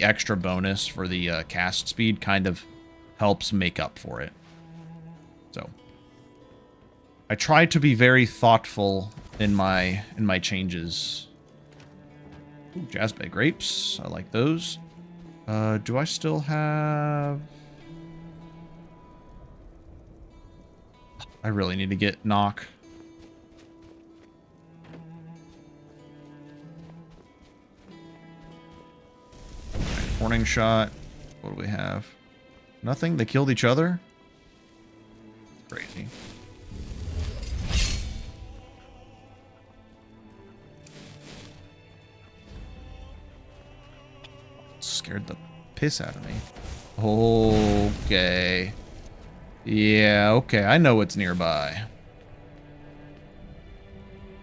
extra bonus for the cast speed kind of helps make up for it. So I try to be very thoughtful in my changes. Ooh, Jazzbay grapes, I like those. Do I still have? I really need to get knock. Warning shot. What do we have? Nothing? They killed each other? Crazy. Scared the piss out of me. Okay. Yeah, okay. I know what's nearby.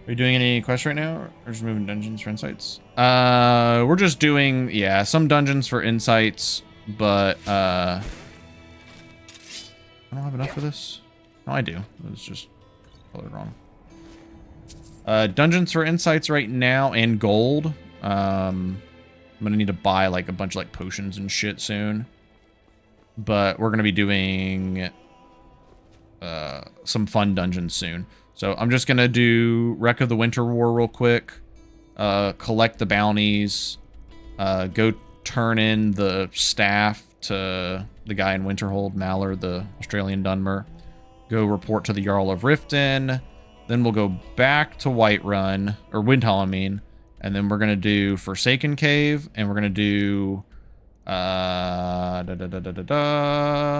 Are you doing any quests right now? Or just moving dungeons for insights? We're just doing, yeah, some dungeons for insights, but I don't have enough for this? No, I do. It was just colored wrong. Dungeons for insights right now and gold. I'm gonna need to buy like a bunch of like potions and shit soon. But we're gonna be doing some fun dungeons soon. So I'm just gonna do Wreck of the Winter War real quick. Collect the bounties. Go turn in the staff to the guy in Winterhold, Mallard, the Australian Dunmer. Go report to the Jarl of Riften. Then we'll go back to Whiterun, or Windhall, I mean. And then we're going to do Forsaken Cave, and we're going to do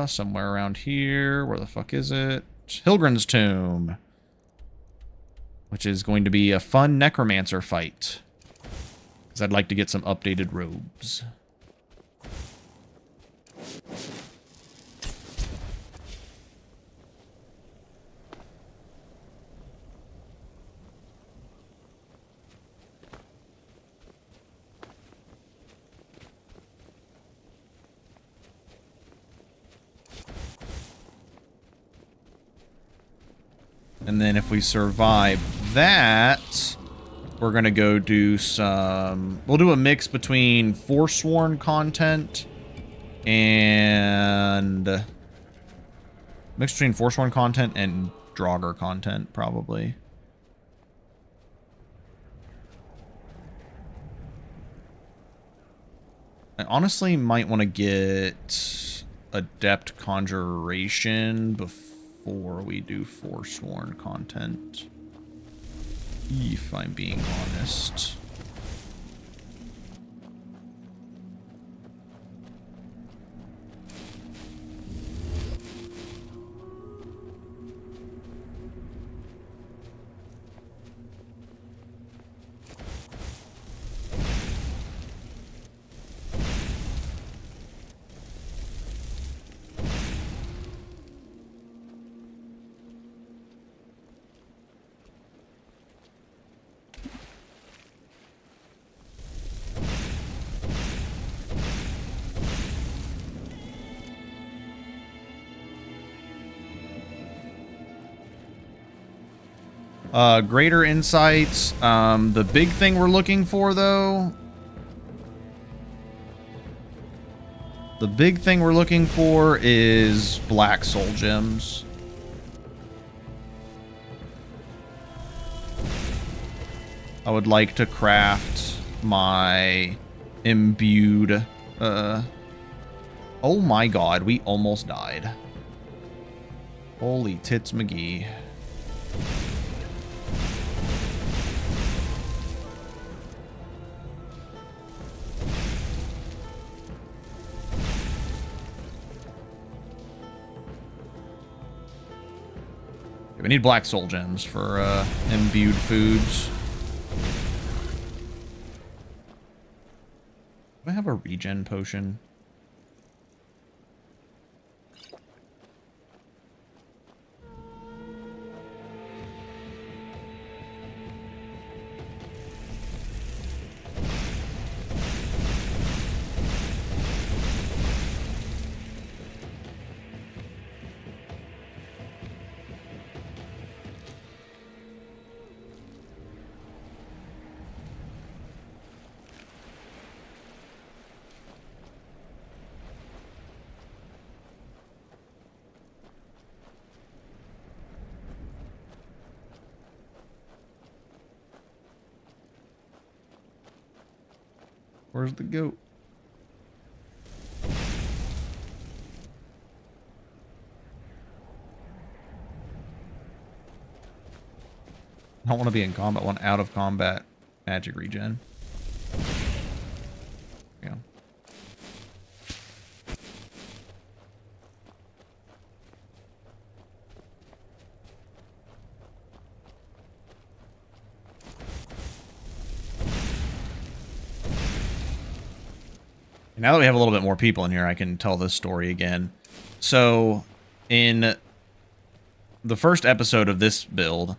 somewhere around here. Where the fuck is it? Hilgrin's Tomb. Which is going to be a fun necromancer fight. Because I'd like to get some updated robes. And then if we survive that, we're going to go do some... We'll do a mix between Forsworn content and... Mix between Forsworn content and Draugr content, probably. I honestly might want to get Adept Conjuration before we do Forsworn content. If I'm being honest. Greater insights. The big thing we're looking for, though... The big thing we're looking for is black soul gems. I would like to craft my imbued... Oh my god, we almost died. Holy tits McGee. We need black soul gems for imbued foods. Do I have a regen potion? Where's the goat? I don't want to be in combat. I want out of combat magic regen. Yeah. Now that we have a little bit more people in here, I can tell this story again. So, in the first episode of this build,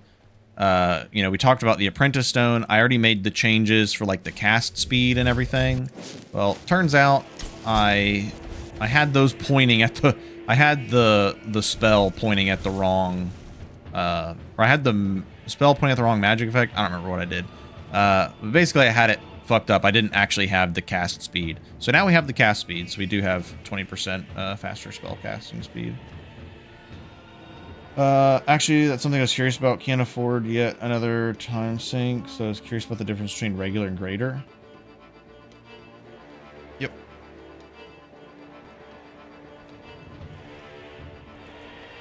you know, we talked about the Apprentice Stone. I already made the changes for, like, the cast speed and everything. Well, turns out I I had those pointing at the... I had the spell pointing at the wrong... or I had the spell pointing at the wrong magic effect. I don't remember what I did. But basically, I had it fucked up. I didn't actually have the cast speed. So now we have the cast speed. So we do have 20% faster spell casting speed. Actually, that's something I was curious about. Can't afford yet another time sink. So I was curious about the difference between regular and greater. Yep.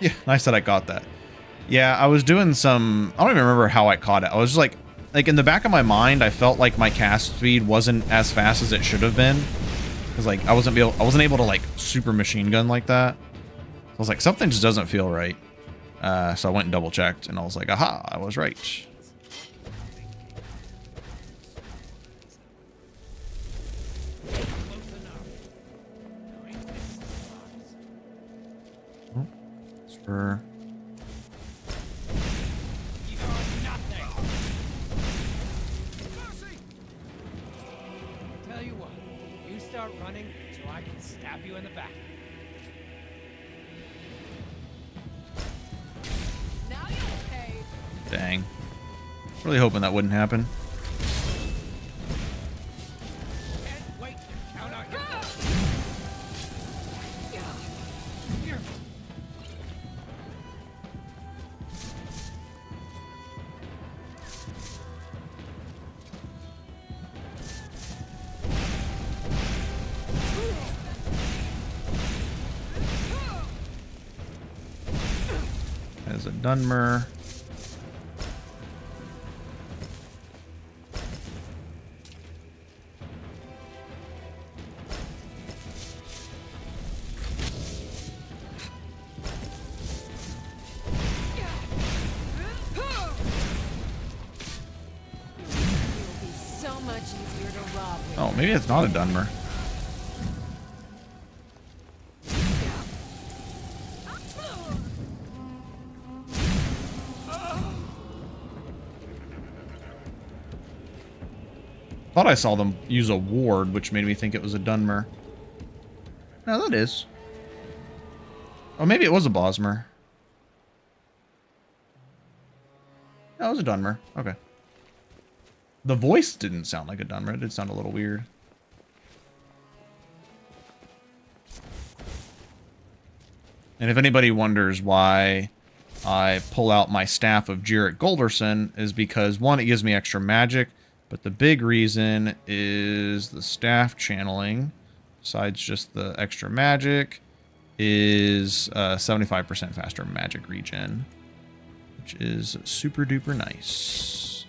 Yeah, nice that I got that. Yeah, I was doing some... I don't even remember how I caught it. I was just like in the back of my mind, I felt like my cast speed wasn't as fast as it should have been. Because like I wasn't able to like super machine gun like that. I was like, something just doesn't feel right. So I went and double checked, and I was like, aha, I was right. Oh, it's for... Tell you what, you start running so I can stab you in the back. Now you're okay. Dang. Really hoping that wouldn't happen. Can't wait to count out your... As a Dunmer. So much easier to rob with. Oh, maybe it's not a Dunmer. Thought I saw them use a ward, which made me think it was a Dunmer. No, that is. Oh, maybe it was a Bosmer. No, it was a Dunmer. Okay. The voice didn't sound like a Dunmer. It did sound a little weird. And if anybody wonders why I pull out my Staff of Jarrett Golderson, is because, one, it gives me extra magic, but the big reason is the staff channeling, besides just the extra magic, is 75% faster magic regen, which is super duper nice.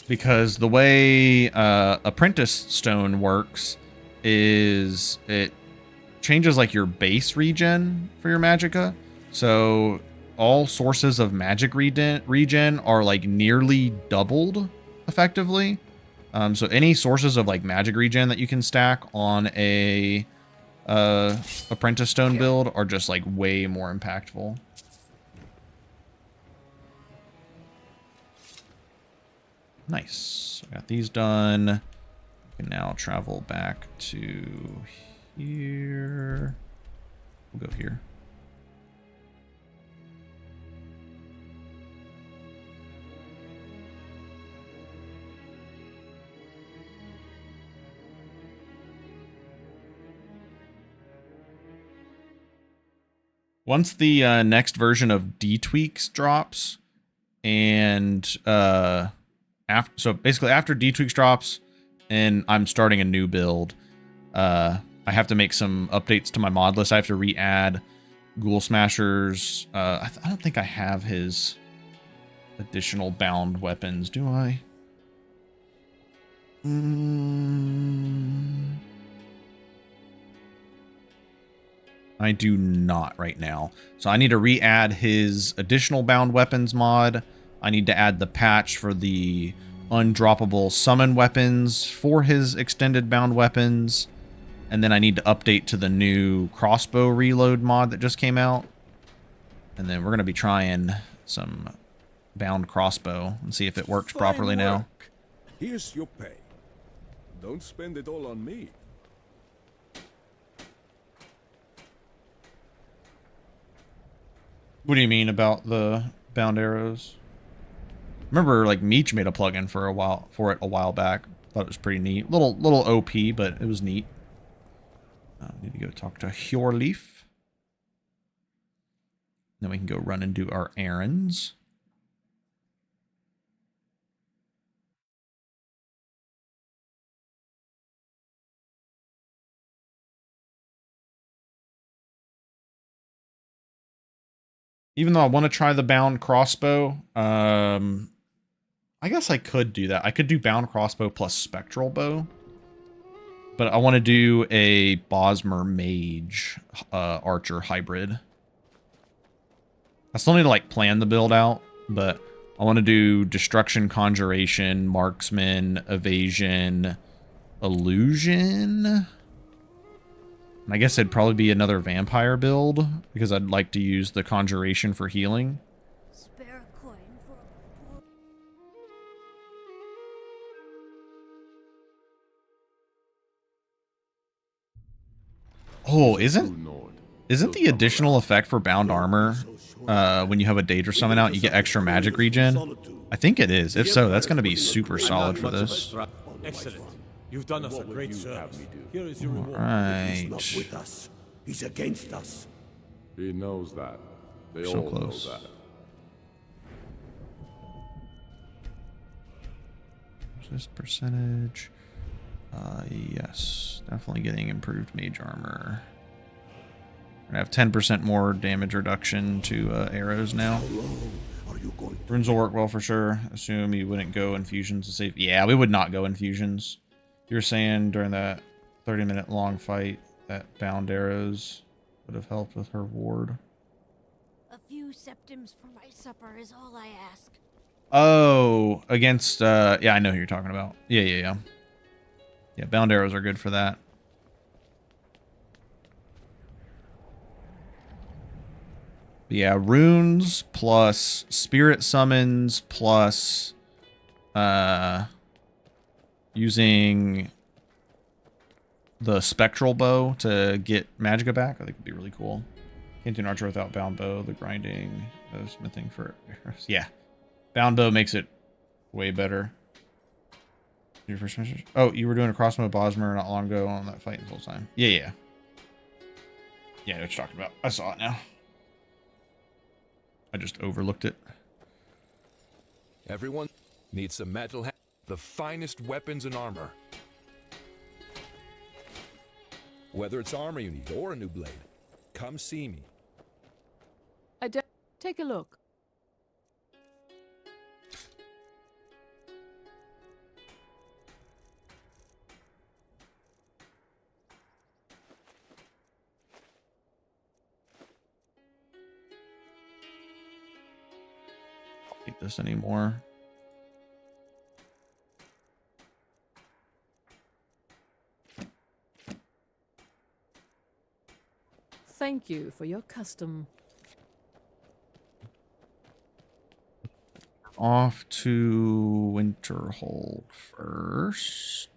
Because the way Apprentice Stone works is it changes like your base regen for your magicka. So all sources of magic regen are like nearly doubled effectively. So any sources of like magic regen that you can stack on a Apprentice Stone build are just like way more impactful. Nice. I got these done. We can now travel back to here. We'll go here. Once the next version of 3Tweaks drops, and so basically after 3Tweaks drops, and I'm starting a new build, I have to make some updates to my mod list. I have to re-add Ghoul Smashers. I don't think I have his additional bound weapons, do I? I do not right now. So I need to re-add his additional bound weapons mod. I need to add the patch for the undroppable summon weapons for his extended bound weapons. And then I need to update to the new crossbow reload mod that just came out. And then we're going to be trying some bound crossbow and see if it works properly now. Work. Here's your pay. Don't spend it all on me. What do you mean about the bound arrows? Remember, like, Meech made a plugin for it a while back. Thought it was pretty neat. Little OP, but it was neat. Need to go talk to Hjorleif. Then we can go run and do our errands. Even though I want to try the bound crossbow, I guess I could do that. I could do bound crossbow plus spectral bow. But I want to do a Bosmer mage archer hybrid. I still need to like plan the build out, but I want to do destruction, conjuration, marksman, evasion, illusion. And I guess it'd probably be another vampire build because I'd like to use the conjuration for healing. Spare a coin for Oh, True Nord. isn't the additional effect for bound armor when you have a Daedra summon out, you get extra magic regen? I think it is. If so, that's going to be super solid for this. Excellent. You've done us a great service. Here is your reward. Right. Not with us. He's against us. He knows that. They So all close. know that. Resist percentage. Yes. Definitely getting improved mage armor. Gonna have 10% more damage reduction to arrows now. Are you going to... Runes will work well for sure. Assume you wouldn't go infusions to save. Yeah, we would not go infusions. You were saying during that 30-minute long fight that bound arrows would have helped with her ward. a few septims for my supper is all I ask. Oh, against yeah, I know who you're talking about. Yeah. Yeah, bound arrows are good for that. But yeah, runes plus spirit summons plus using the spectral bow to get magicka back, I think would be really cool. Can't do an archer without bound bow, the grinding, smithing for arrows. Yeah. Bound bow makes it way better. Your first message? Oh, you were doing a crossbow Bosmer not long ago on that fight the whole time. Yeah. Yeah, I know what you're talking about. I saw it now. I just overlooked it. Everyone needs some metal, the finest weapons and armor. Whether it's armor you need or a new blade, come see me. Take a look. Don't like this anymore. Thank you for your custom. Off to Winterhold first.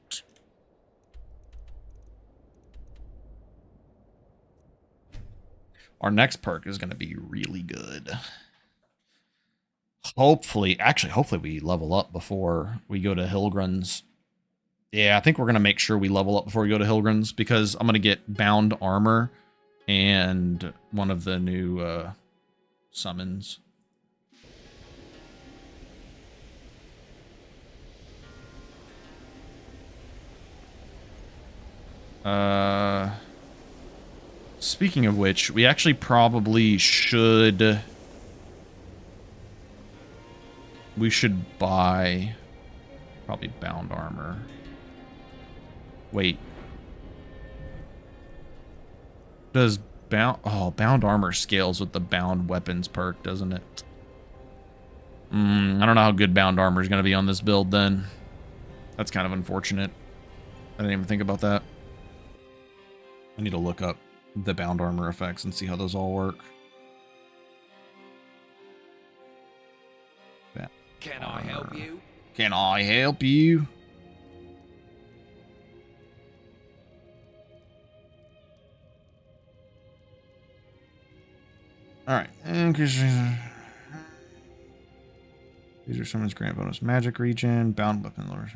Our next perk is going to be really good. Hopefully we level up before we go to Hilgrun's. Yeah, I think we're going to make sure we level up before we go to Hilgrun's because I'm going to get bound armor and one of the new summons. Speaking of which, we actually probably should... We should buy... Probably bound armor. Wait. Does bound... Oh, bound armor scales with the bound weapons perk, doesn't it? I don't know how good bound armor is going to be on this build then. That's kind of unfortunate. I didn't even think about that. I need to look up the bound armor effects and see how those all work. Can I help you? Can I help you? Alright. These are summons grant bonus magic regen, bound weapon lowers.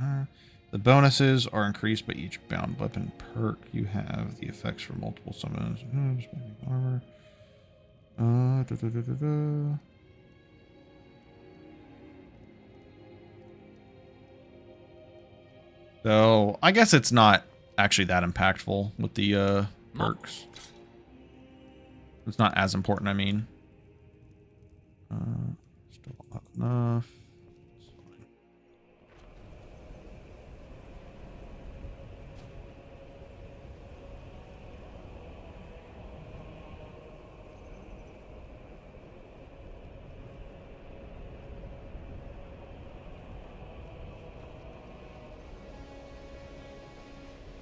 The bonuses are increased by each bound weapon perk you have. The effects for multiple summons. Armor. So I guess it's not actually that impactful with the perks. It's not as important, I mean. Still not enough.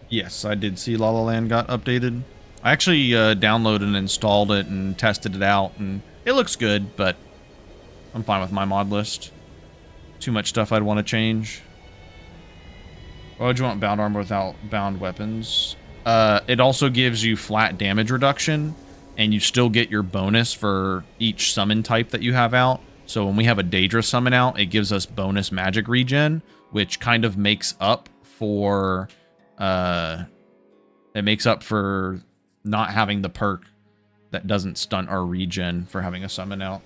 Yes, I did see La La Land got updated. I actually downloaded and installed it and tested it out, and it looks good, but I'm fine with my mod list. Too much stuff I'd want to change. Why would you want bound armor without bound weapons? It also gives you flat damage reduction, and you still get your bonus for each summon type that you have out. So when we have a Daedra summon out, it gives us bonus magic regen, which kind of makes up for... it makes up for not having the perk that doesn't stunt our regen for having a summon out.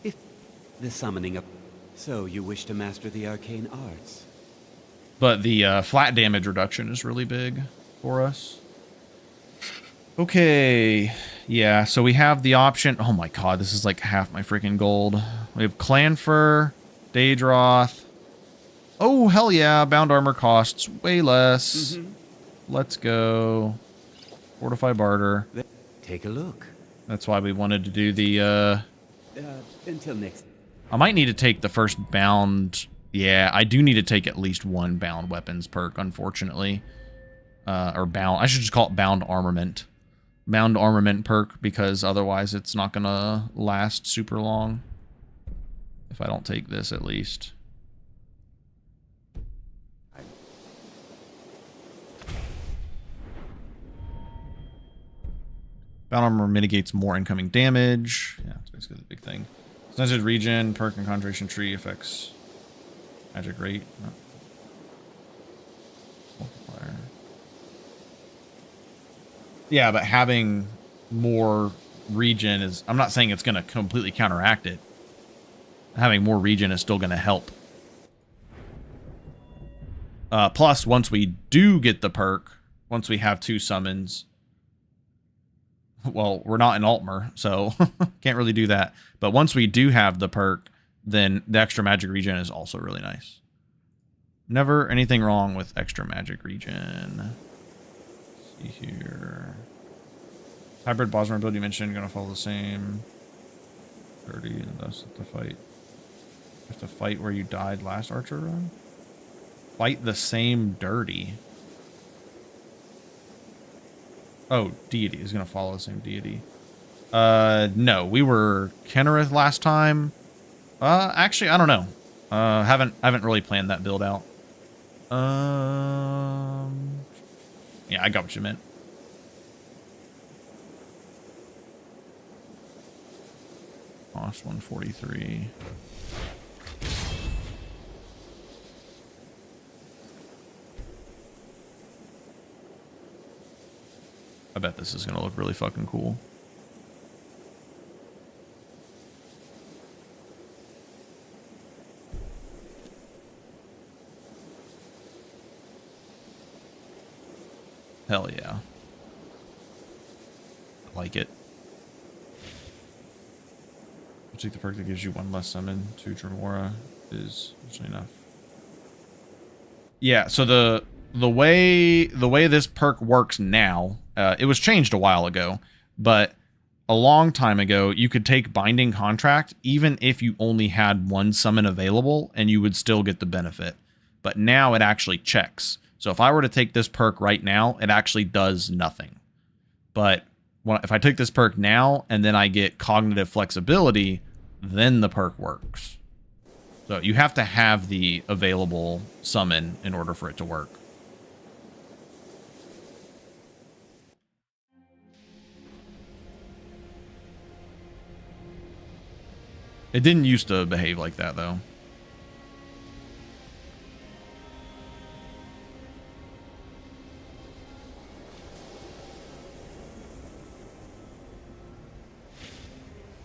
If the summoning up, so you wish to master the arcane arts. But the flat damage reduction is really big for us. Okay, yeah, so we have the option. Oh my god, this is like half my freaking gold. We have Clanfur, Daedroth. Oh, hell yeah, bound armor costs way less. Let's go. Fortify barter. Take a look. That's why we wanted to do the... Until next. I might need to take the first bound... Yeah, I do need to take at least one bound weapons perk, unfortunately. Or bound... I should just call it bound armament. Bound armament perk, because otherwise it's not going to last super long. If I don't take this, at least. Bound armor mitigates more incoming damage. Yeah, that's basically the big thing. Stunted regen, perk and concentration tree affects magic rate. No. Multiplier. Yeah, but having more regen is... I'm not saying it's going to completely counteract it. Having more regen is still going to help. Plus, once we do get the perk, once we have 2 summons... Well, we're not in Altmer, so can't really do that. But once we do have the perk, then the extra magic regen is also really nice. Never anything wrong with extra magic regen. Let's see here. Hybrid Bosmer build you mentioned, going to follow the same. 30, and thus have to fight. You have to fight where you died last Archer run? Fight the same dirty. Oh, deity is going to follow the same deity. No, we were Kennerith last time. Actually, I don't know. Haven't really planned that build out. Yeah, I got what you meant. Cost 143. I bet this is going to look really fucking cool. Hell yeah. I like it. I'll take the perk that gives you 1 less summon to Dremora is usually enough. Yeah, so the way this perk works now It was changed a while ago, but a long time ago, you could take Binding Contract even if you only had one summon available, and you would still get the benefit. But now it actually checks. So if I were to take this perk right now, it actually does nothing. But if I take this perk now, and then I get Cognitive Flexibility, then the perk works. So you have to have the available summon in order for it to work. It didn't used to behave like that, though.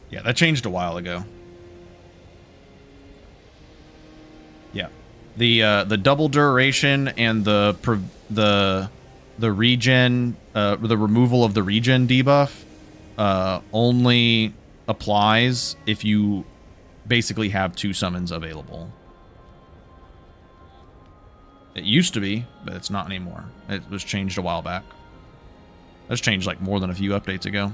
Yeah, that changed a while ago. Yeah, the double duration and the regen, the removal of the regen debuff, only applies if you basically have 2 summons available. It used to be, but it's not anymore. It was changed a while back. It was changed like more than a few updates ago.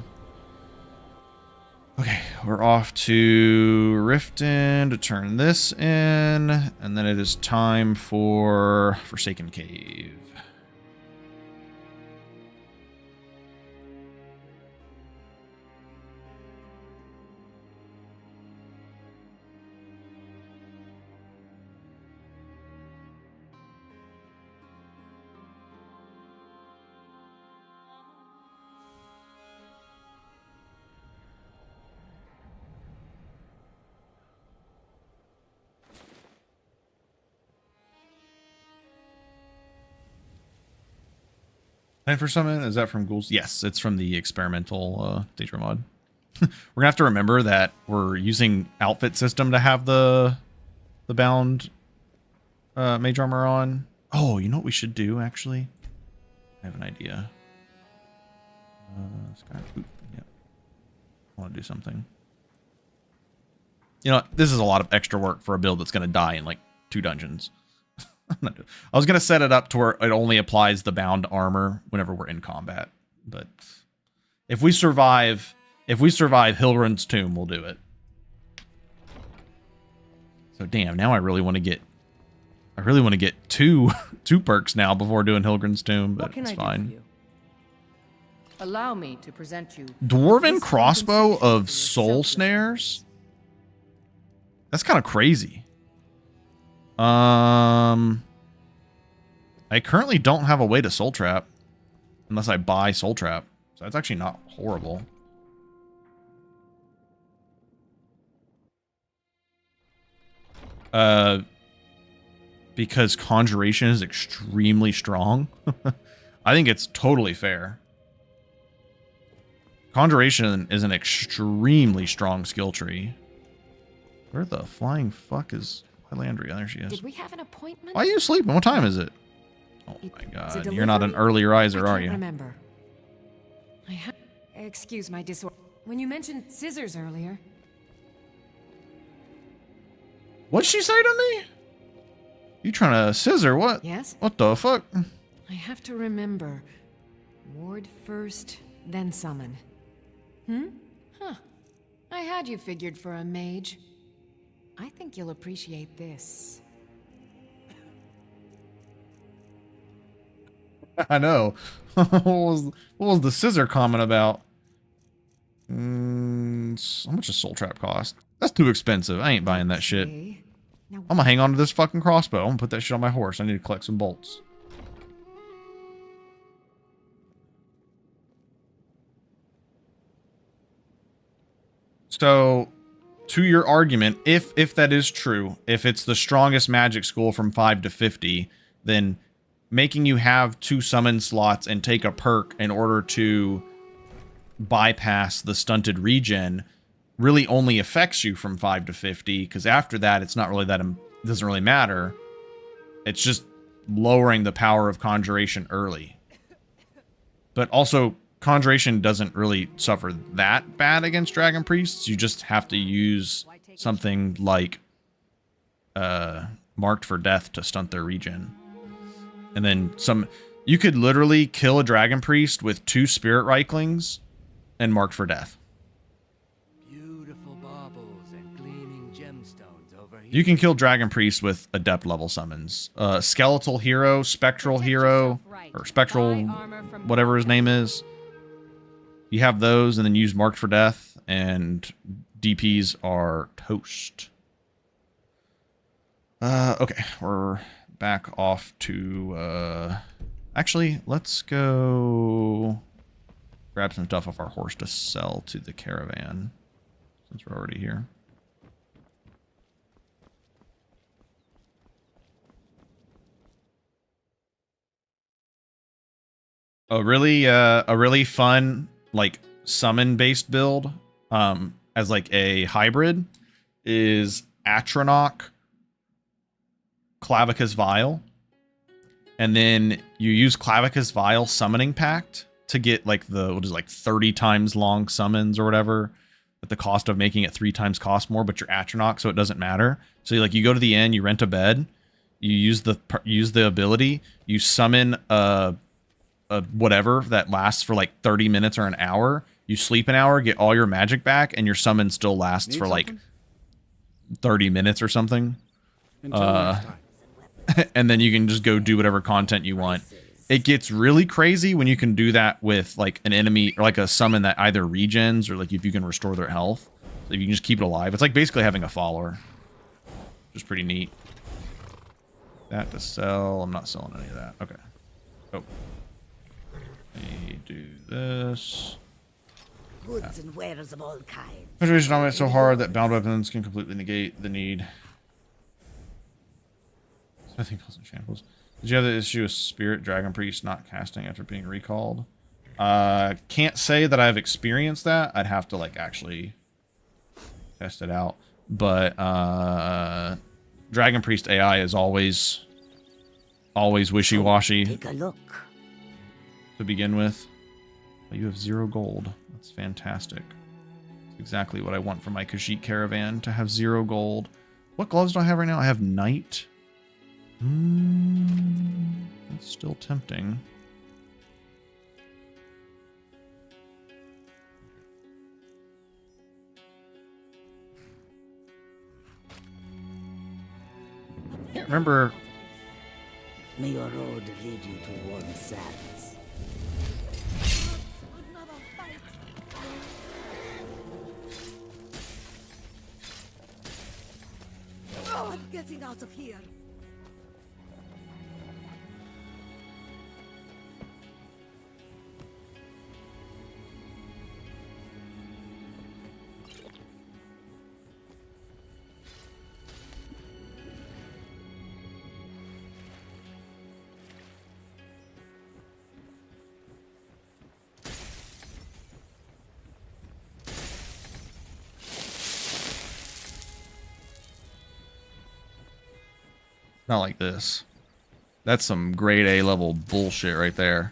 Okay, we're off to Riften to turn this in, and then it is time for Forsaken Cave. Time for summon? Is that from Ghouls? Yes, it's from the experimental Daedra mod. We're gonna have to remember that we're using outfit system to have the bound mage armor on. Oh, you know what we should do actually? I have an idea. Skyrim. Yep. I want to do something. You know, this is a lot of extra work for a build that's gonna die in like 2 dungeons. I was going to set it up to where it only applies the bound armor whenever we're in combat. But if we survive Hilrun's Tomb, we'll do it. So damn, now I really want to get two perks now before doing Hilrun's Tomb, but it's fine. Allow me to present you Dwarven crossbow of soul snares? That's kind of crazy. I currently don't have a way to soul trap unless I buy soul trap. So that's actually not horrible. Because conjuration is extremely strong. I think it's totally fair. Conjuration is an extremely strong skill tree. Where the flying fuck is Landria? There she is. Did we have an appointment? Why are you sleeping? What time is it? Oh my god. You're not an early riser, are you? Remember. Excuse my disorder. When you mentioned scissors earlier. What'd she say to me? You trying to scissor what? Yes? What the fuck? I have to remember. Ward first, then summon. Huh. I had you figured for a mage. I think you'll appreciate this. I know. What was the scissor comment about? How much does soul trap cost? That's too expensive. I ain't buying that shit. I'm gonna hang on to this fucking crossbow. I'm gonna put that shit on my horse. I need to collect some bolts. So, to your argument, if that is true, if it's the strongest magic school from 5 to 50, then making you have 2 summon slots and take a perk in order to bypass the stunted regen really only affects you from 5 to 50, because after that, it's not really that, it doesn't really matter. It's just lowering the power of conjuration early. But also, conjuration doesn't really suffer that bad against dragon priests. You just have to use something like marked for death to stunt their regen. And then You could literally kill a dragon priest with 2 spirit reiklings and mark for death. Beautiful baubles and gleaming gemstones over here. You can kill dragon priests with adept level summons. Skeletal hero, spectral hero, or spectral, whatever his name is. You have those and then use marked for death, and DPs are toast. Okay, we're back off to... Actually, let's go grab some stuff off our horse to sell to the caravan, since we're already here. A really fun, like, summon-based build, as, like, a hybrid, is Atronach Clavicus Vial. And then you use Clavicus Vial Summoning Pact to get like the, what is it, like 30 times long summons or whatever, at the cost of making it 3 times cost more, but you're Atronach, so it doesn't matter. So like you go to the inn, you rent a bed, you use the ability, you summon a whatever that lasts for like 30 minutes or an hour, you sleep an hour, get all your magic back, and your summon still lasts for like 30 minutes or something. Until next time. And then you can just go do whatever content you want. It gets really crazy when you can do that with like an enemy or like a summon that either regens or like if you can restore their health. So you can just keep it alive. It's like basically having a follower, which is pretty neat. That to sell. I'm not selling any of that. Okay. Oh. Let me do this. Goods and wares of all kinds. Situation dominates so hard that bound weapons can completely negate the need. I think it shambles. Did you have the issue of Spirit Dragon Priest not casting after being recalled? Can't say that I've experienced that. I'd have to like actually test it out. But Dragon Priest AI is always wishy-washy. Take a look. To begin with. But you have 0 gold. That's fantastic. That's exactly what I want for my Kashyyyk caravan, to have 0 gold. What gloves do I have right now? I have Knight. That's still tempting. Can't remember. May your road lead you to warm sands. Oh, I'm getting out of here. Not like this. That's some grade A level bullshit right there.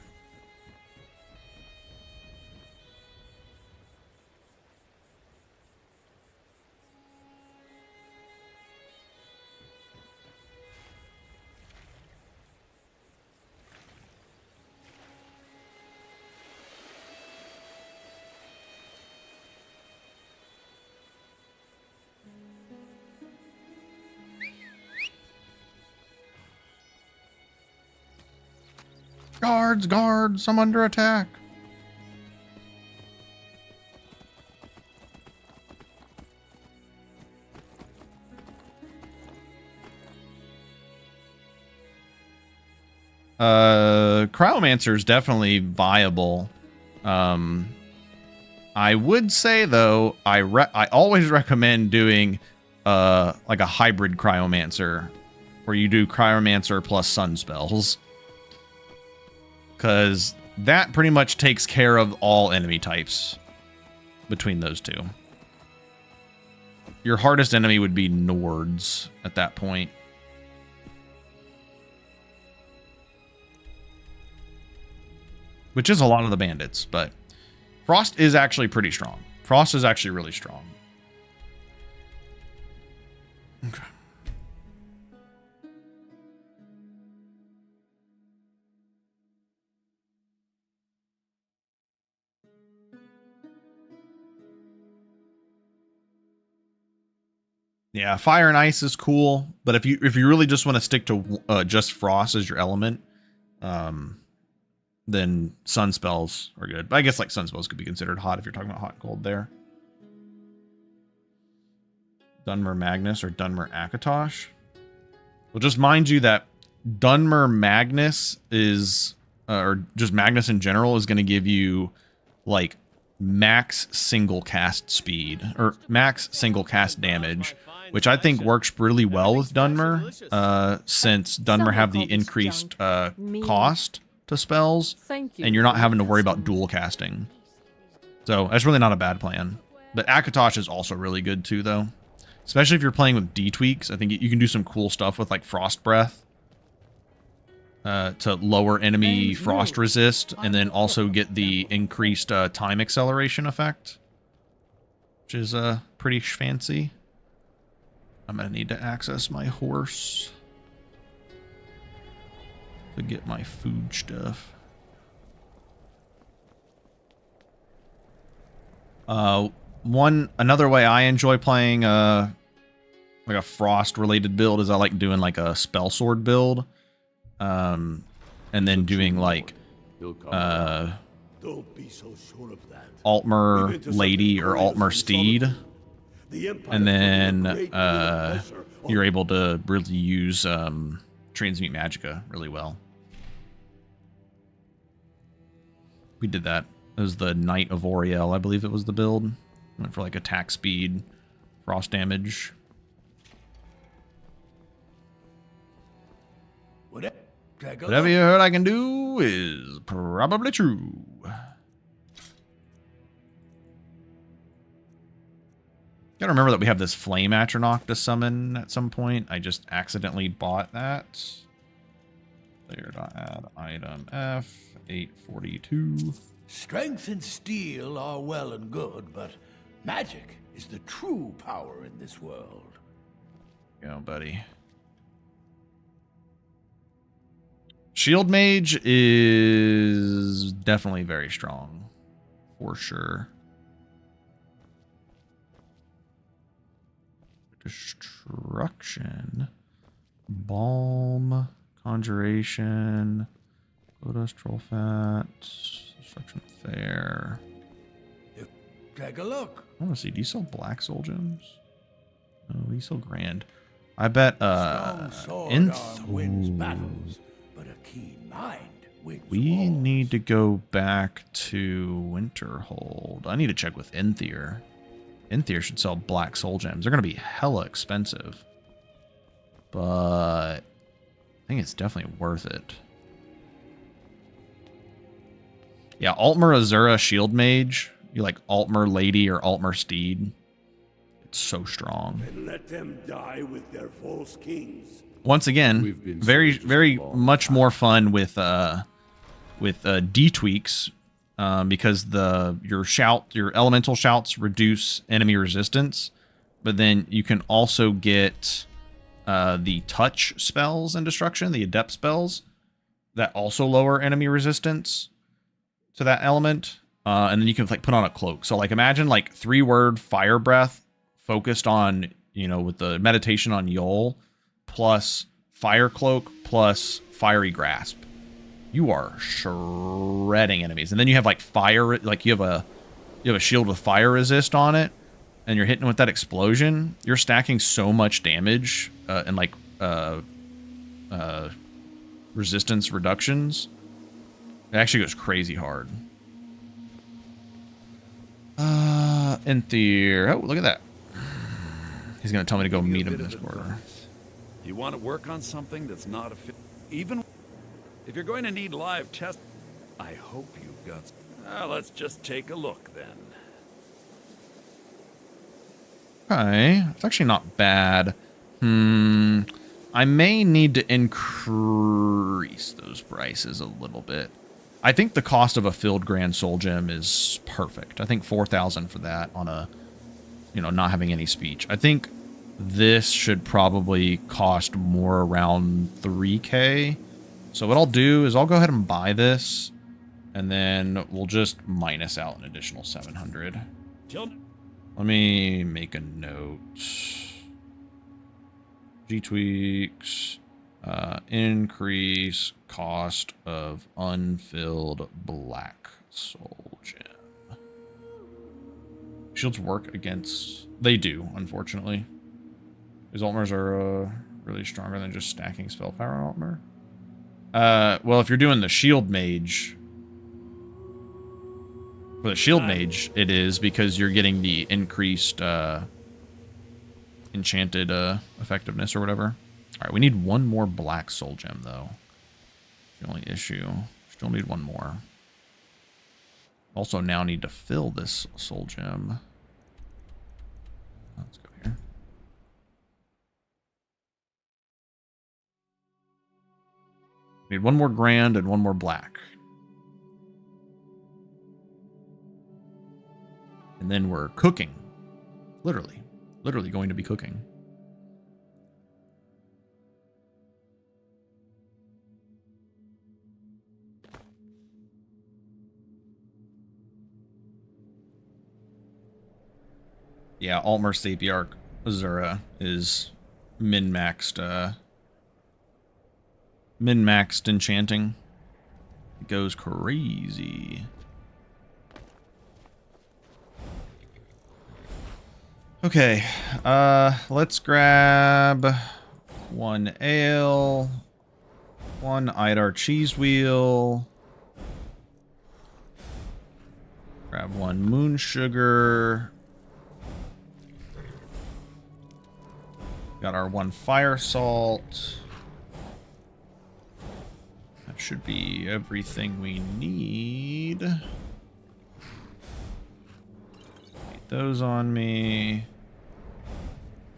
Guards, guards, I'm under attack. Cryomancer is definitely viable. I would say though, I always recommend doing like a hybrid Cryomancer, where you do Cryomancer plus Sun spells. Because that pretty much takes care of all enemy types between those two. Your hardest enemy would be Nords at that point. Which is a lot of the bandits, but Frost is actually pretty strong. Frost is actually really strong. Okay. Yeah, fire and ice is cool, but if you really just want to stick to just frost as your element, then sun spells are good. But I guess like sun spells could be considered hot if you're talking about hot and cold there. Dunmer Magnus or Dunmer Akatosh. Well, just mind you that Dunmer Magnus is, or just Magnus in general, is going to give you like max single cast speed or max single cast damage, which I think works really well with Dunmer, since Dunmer have the increased cost to spells, and you're not having to worry about dual casting. So that's really not a bad plan. But Akatosh is also really good too, though. Especially if you're playing with 3Tweaks. I think you can do some cool stuff with like Frost Breath to lower enemy frost resist, and then also get the increased time acceleration effect, which is pretty fancy. I'm going to need to access my horse to get my food stuff. Another way I enjoy playing like a frost related build is I like doing like a spell sword build, and then doing like Don't be so sure of that. Altmer Lady or Altmer Steed, and then you're able to really use Transmute Magicka really well. We did that. It was the Knight of Oriel, I believe it was the build. Went for like attack speed, frost damage. Whatever you heard I can do is probably true. Gotta remember that we have this Flame Atronach to summon at some point. I just accidentally bought that. Player.add item F 842. Strength and steel are well and good, but magic is the true power in this world. Go, buddy. Shield Mage is definitely very strong, for sure. Destruction, Balm, Conjuration, Lotus Troll Fat, Destruction Fair. Take a look. I want to see. Do you sell Black Soul Gems? Oh, we sell Grand. I bet wins battles, but a keen mind wins we wars. need to go back to Winterhold. I need to check with Enthier. Enthier should sell Black Soul Gems. They're going to be hella expensive, but I think it's definitely worth it. Yeah, Altmer Azura Shield Mage. You like Altmer Lady or Altmer Steed. It's so strong. And let them die with their false kings. Once again, very much more fun with D-Tweaks, because your elemental shouts reduce enemy resistance, but then you can also get the touch spells and destruction, the adept spells, that also lower enemy resistance to that element. And then you can like put on a cloak. So like imagine like 3-word fire breath focused on, with the meditation on Yol, plus fire cloak, plus fiery grasp. You are shredding enemies. And then you have like fire, like you have a shield with fire resist on it, and you're hitting with that explosion. You're stacking so much damage and like resistance reductions. It actually goes crazy hard. Enthier. Oh, look at that. He's going to tell me to go meet him in this quarter. You want to work on something that's not even if you're going to need live test. I hope you've got. Let's just take a look then. Okay, it's actually not bad. I may need to increase those prices a little bit. I think the cost of a filled Grand Soul Gem is perfect. I think 4,000 for that on a, not having any speech. I think this should probably cost more around 3K. So what I'll do is I'll go ahead and buy this, and then we'll just minus out an additional 700. Let me make a note. G-Tweaks. Increase cost of unfilled black soul gem. Shields work against... They do, unfortunately. These Altmers are really stronger than just stacking spell power on Altmer. Well, if you're doing the shield mage... For the shield mage, it is because you're getting the increased enchanted effectiveness or whatever. Alright, we need one more black soul gem, though. The only issue. Still need one more. Also now need to fill this soul gem. Let's go here. Need one more grand and one more black. And then we're cooking. Literally. Literally going to be cooking. Yeah, Altmer Sapiarch Azura is min-maxed enchanting. It goes crazy. Okay, let's grab one ale, one Idar cheese wheel, grab one moon sugar, got our one fire salt. That should be everything we need. Keep those on me.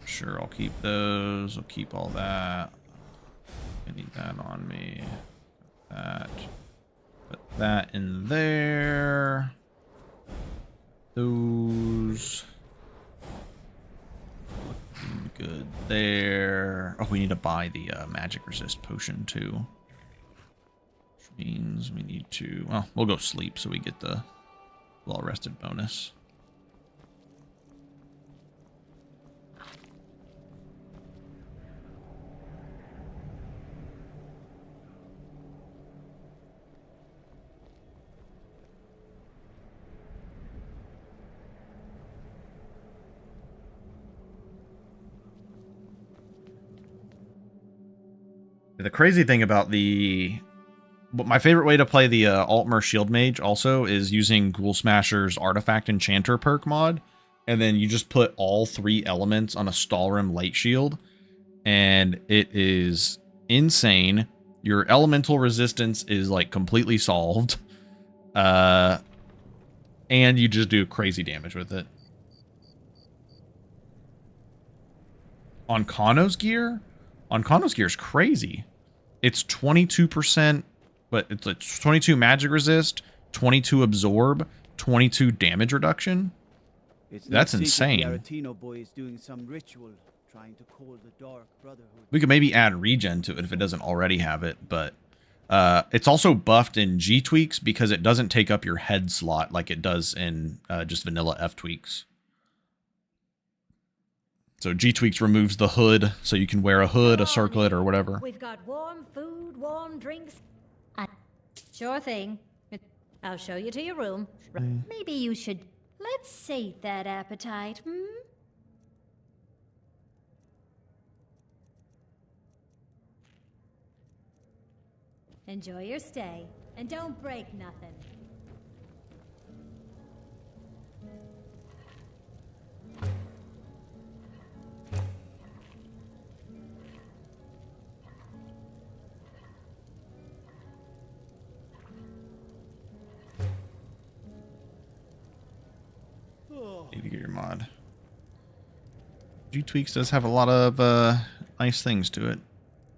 Sure, I'll keep those. I'll keep all that. I need that on me. That. Put that in there. Those. Looking good there. Oh, we need to buy the magic resist potion too. Which means we need to... Well, we'll go sleep so we get the well-rested bonus. The crazy thing about my favorite way to play the Altmer Shield Mage also is using Ghoul Smasher's Artifact Enchanter perk mod, and then you just put all 3 elements on a Stalrim Light Shield, and it is insane. Your elemental resistance is like completely solved, and you just do crazy damage with it. On Kano's gear? On Kano's gear is crazy. It's 22%, but it's 22 magic resist, 22 absorb, 22 damage reduction. That's insane. Boy is doing some ritual, trying to call the Dark Brotherhood. We could maybe add regen to it if it doesn't already have it, but it's also buffed in G-Tweaks because it doesn't take up your head slot like it does in just vanilla F-Tweaks. So G-Tweaks removes the hood, so you can wear a hood, a circlet, or whatever. We've got warm food, warm drinks. Sure thing. I'll show you to your room. Maybe you should... Let's sate that appetite, Enjoy your stay, and don't break nothing. Need to get your mod. G-Tweaks does have a lot of nice things to it.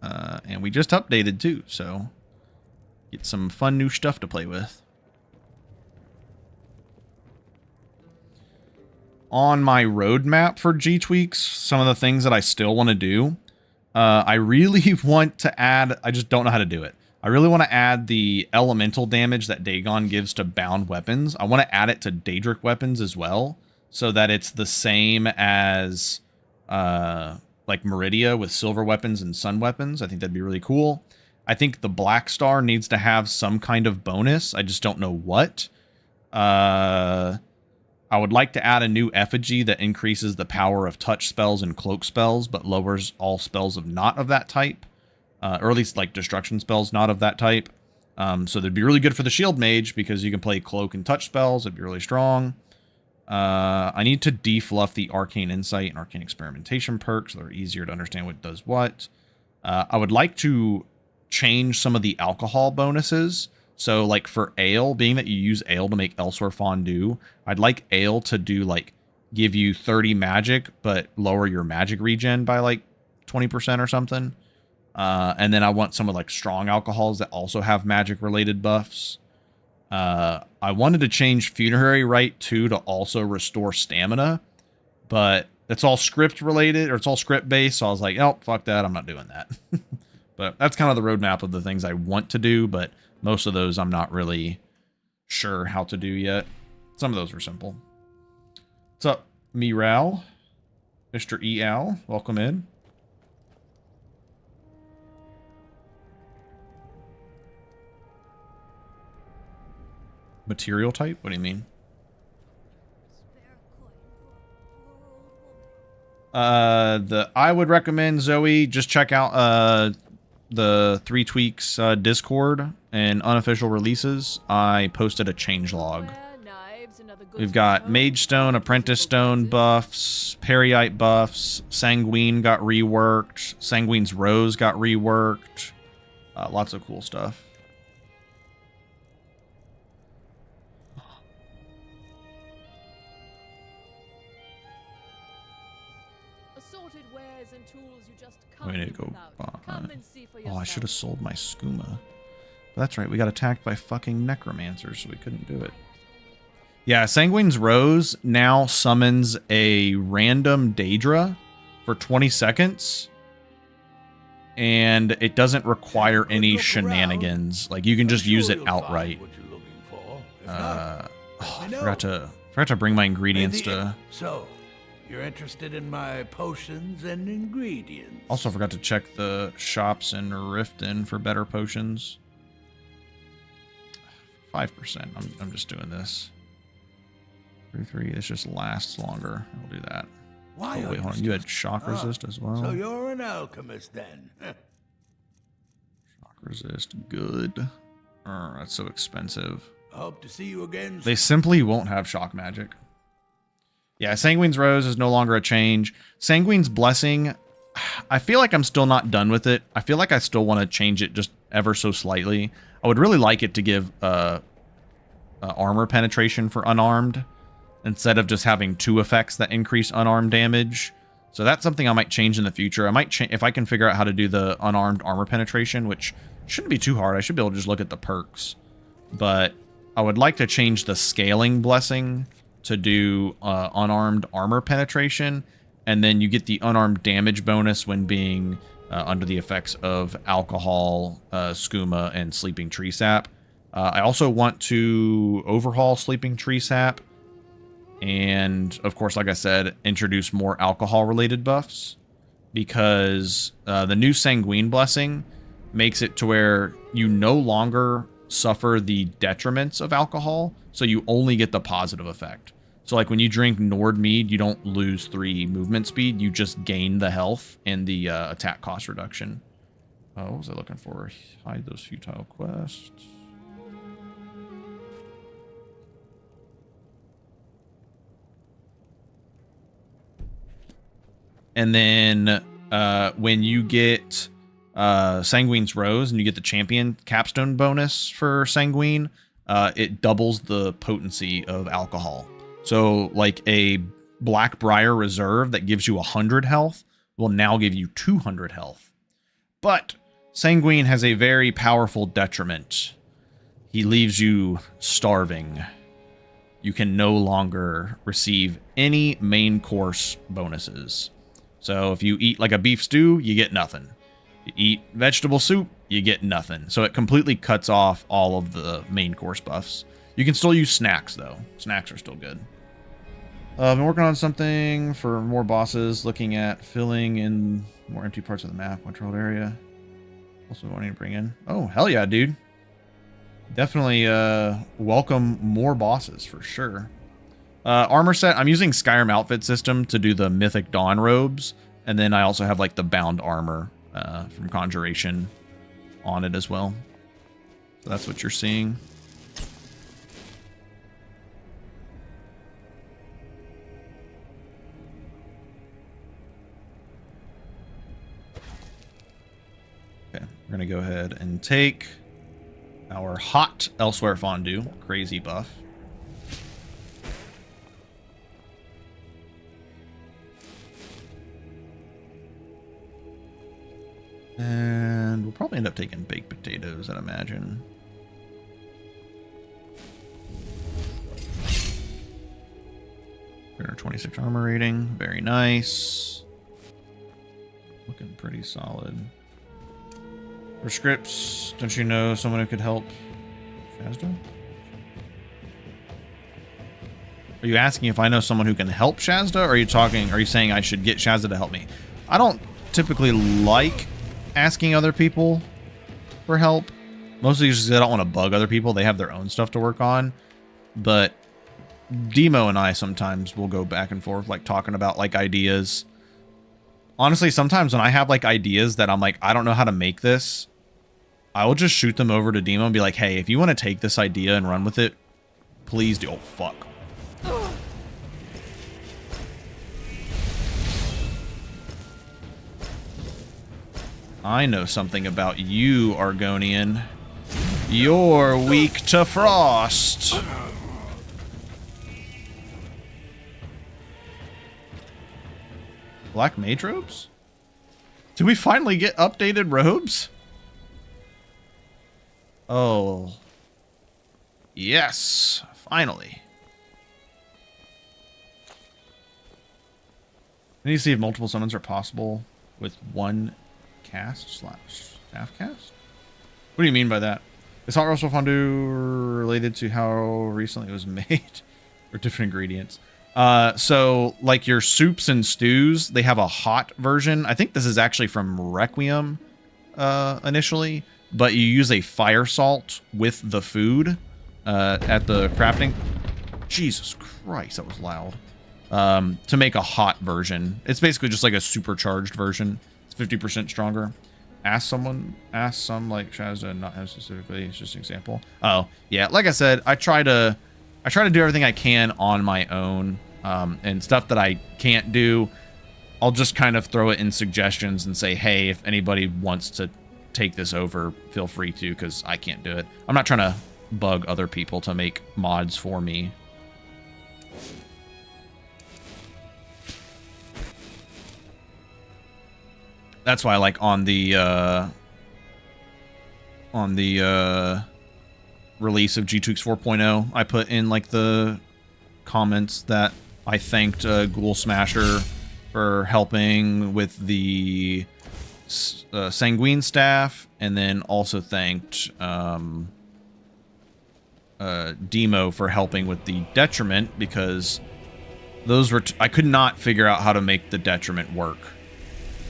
And we just updated too, so get some fun new stuff to play with. On my roadmap for G-Tweaks, some of the things that I still want to do, I really want to add, I just don't know how to do it. I really want to add the elemental damage that Dagon gives to bound weapons. I want to add it to Daedric weapons as well, so that it's the same as like Meridia with silver weapons and sun weapons. I think that'd be really cool. I think the Black Star needs to have some kind of bonus. I just don't know what. I would like to add a new effigy that increases the power of touch spells and cloak spells, but lowers all spells of not of that type. Or at least like destruction spells not of that type. So that'd be really good for the shield mage because you can play cloak and touch spells. It'd be really strong. I need to defluff the arcane insight and arcane experimentation perks so they're easier to understand what does what. I would like to change some of the alcohol bonuses. So like for ale, being that you use ale to make Elsewhere Fondue, I'd like ale to do like give you 30 magic, but lower your magic regen by like 20% or something. And then I want some of like strong alcohols that also have magic related buffs. I wanted to change Funerary Rite 2 to also restore stamina, but it's all script related, or it's all script based. So I was like, oh, fuck that. I'm not doing that. But that's kind of the roadmap of the things I want to do. But most of those I'm not really sure how to do yet. Some of those were simple. What's up, Miral? Mr. E-Al, welcome in. Material type? What do you mean? I would recommend, Zoe, just check out the 3Tweaks Discord and unofficial releases. I posted a changelog. We've got Mage Stone, Apprentice Stone buffs, Periite buffs, Sanguine got reworked, Sanguine's Rose got reworked. Lots of cool stuff. We need to go buy. Oh, I should have sold my skooma. But that's right, we got attacked by fucking necromancers, so we couldn't do it. Yeah, Sanguine's Rose now summons a random Daedra for 20 seconds. And it doesn't require any shenanigans. Like, you can just use it outright. Oh, I forgot to bring my ingredients to... So, you're interested in my potions and ingredients. Also forgot to check the shops in Riften for better potions. 5%. I'm just doing this. 3, this just lasts longer. I'll do that. Why? Oh, wait, hold on. You had shock resist as well. So you're an alchemist then. Shock resist, good. That's so expensive. I hope to see you again. They simply won't have shock magic. Yeah, Sanguine's Rose is no longer a change. Sanguine's Blessing, I feel like I'm still not done with it. I feel like I still want to change it just ever so slightly. I would really like it to give armor penetration for unarmed, instead of just having 2 effects that increase unarmed damage. So that's something I might change in the future. I might if I can figure out how to do the unarmed armor penetration, which shouldn't be too hard. I should be able to just look at the perks. But I would like to change the scaling blessing to do unarmed armor penetration, and then you get the unarmed damage bonus when being under the effects of alcohol, skooma, and sleeping tree sap. I also want to overhaul sleeping tree sap, and of course, like I said, introduce more alcohol related buffs, because the new Sanguine blessing makes it to where you no longer suffer the detriments of alcohol, so you only get the positive effect. So like when you drink Nord mead, you don't lose 3 movement speed, you just gain the health and the attack cost reduction. What was I looking for? Hide those futile quests. And then when you get Sanguine's Rose and you get the champion capstone bonus for Sanguine, it doubles the potency of alcohol. So like a Blackbriar Reserve that gives you 100 health will now give you 200 health. But Sanguine has a very powerful detriment. He leaves you starving. You can no longer receive any main course bonuses. So if you eat like a beef stew, you get nothing. You eat vegetable soup, you get nothing. So it completely cuts off all of the main course buffs. You can still use snacks though. Snacks are still good. I've been working on something for more bosses, looking at filling in more empty parts of the map, controlled area. Also wanting to bring in... Oh, hell yeah, dude. Definitely welcome more bosses, for sure. Armor set, I'm using Skyrim outfit system to do the Mythic Dawn robes. And then I also have, like, the bound armor from Conjuration on it as well. So that's what you're seeing. Okay, we're going to go ahead and take our hot Elsewhere Fondue, crazy buff. And we'll probably end up taking baked potatoes, I'd imagine. We're 26 armor rating, very nice. Looking pretty solid. For scripts, don't you know someone who could help Shazda? Are you asking if I know someone who can help Shazda, or are you saying I should get Shazda to help me? I don't typically like asking other people for help. Mostly just because I don't want to bug other people. They have their own stuff to work on. But Demo and I sometimes will go back and forth, like talking about like ideas. Honestly, sometimes when I have like ideas that I'm like, I don't know how to make this, I will just shoot them over to Demo and be like, hey, if you want to take this idea and run with it, please do. Oh, fuck. I know something about you, Argonian. You're weak to frost. Black mage robes? Did we finally get updated robes? Oh. Yes, finally. I need to see if multiple summons are possible with one cast/staff cast? What do you mean by that? Is hot roasted fondue related to how recently it was made? Or different ingredients? So like your soups and stews, they have a hot version. I think this is actually from Requiem initially, but you use a fire salt with the food at the crafting. Jesus Christ, that was loud. To make a hot version. It's basically just like a supercharged version. 50% stronger. Ask some like Shazda, not him specifically. It's just an example. Oh yeah, like I said, I try to do everything I can on my own, and stuff that I can't do, I'll just kind of throw it in suggestions and say, hey, if anybody wants to take this over, feel free to, because I can't do it. I'm not trying to bug other people to make mods for me. That's why, like, on the release of 3Tweaks 4.0, I put in, like, the comments that I thanked Ghoul Smasher for helping with the Sanguine staff, and then also thanked Demo for helping with the Detriment, because those were... I could not figure out how to make the Detriment work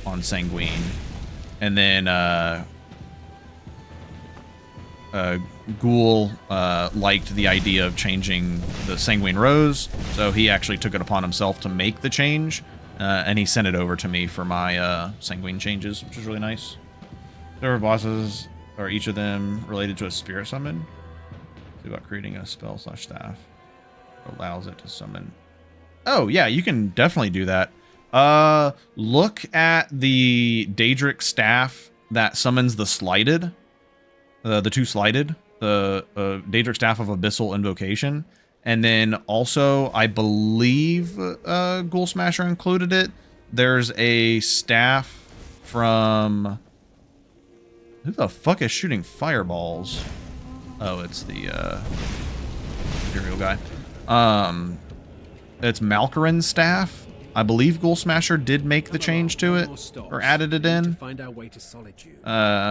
on Sanguine. And then Ghoul liked the idea of changing the Sanguine Rose, so he actually took it upon himself to make the change, and he sent it over to me for my Sanguine changes, which is really nice. Server bosses, are each of them related to a spirit summon? See about creating a spell/staff allows it to summon. Oh yeah, you can definitely do that. Look at the Daedric staff that summons the Slighted, the two Slighted, the Daedric staff of Abyssal Invocation, and then also I believe Ghoul Smasher included it. There's a staff from... Who the fuck is shooting fireballs? Oh, it's the Imperial guy. It's Malkarin's staff. I believe Ghoul Smasher did make the change to it, or added it in,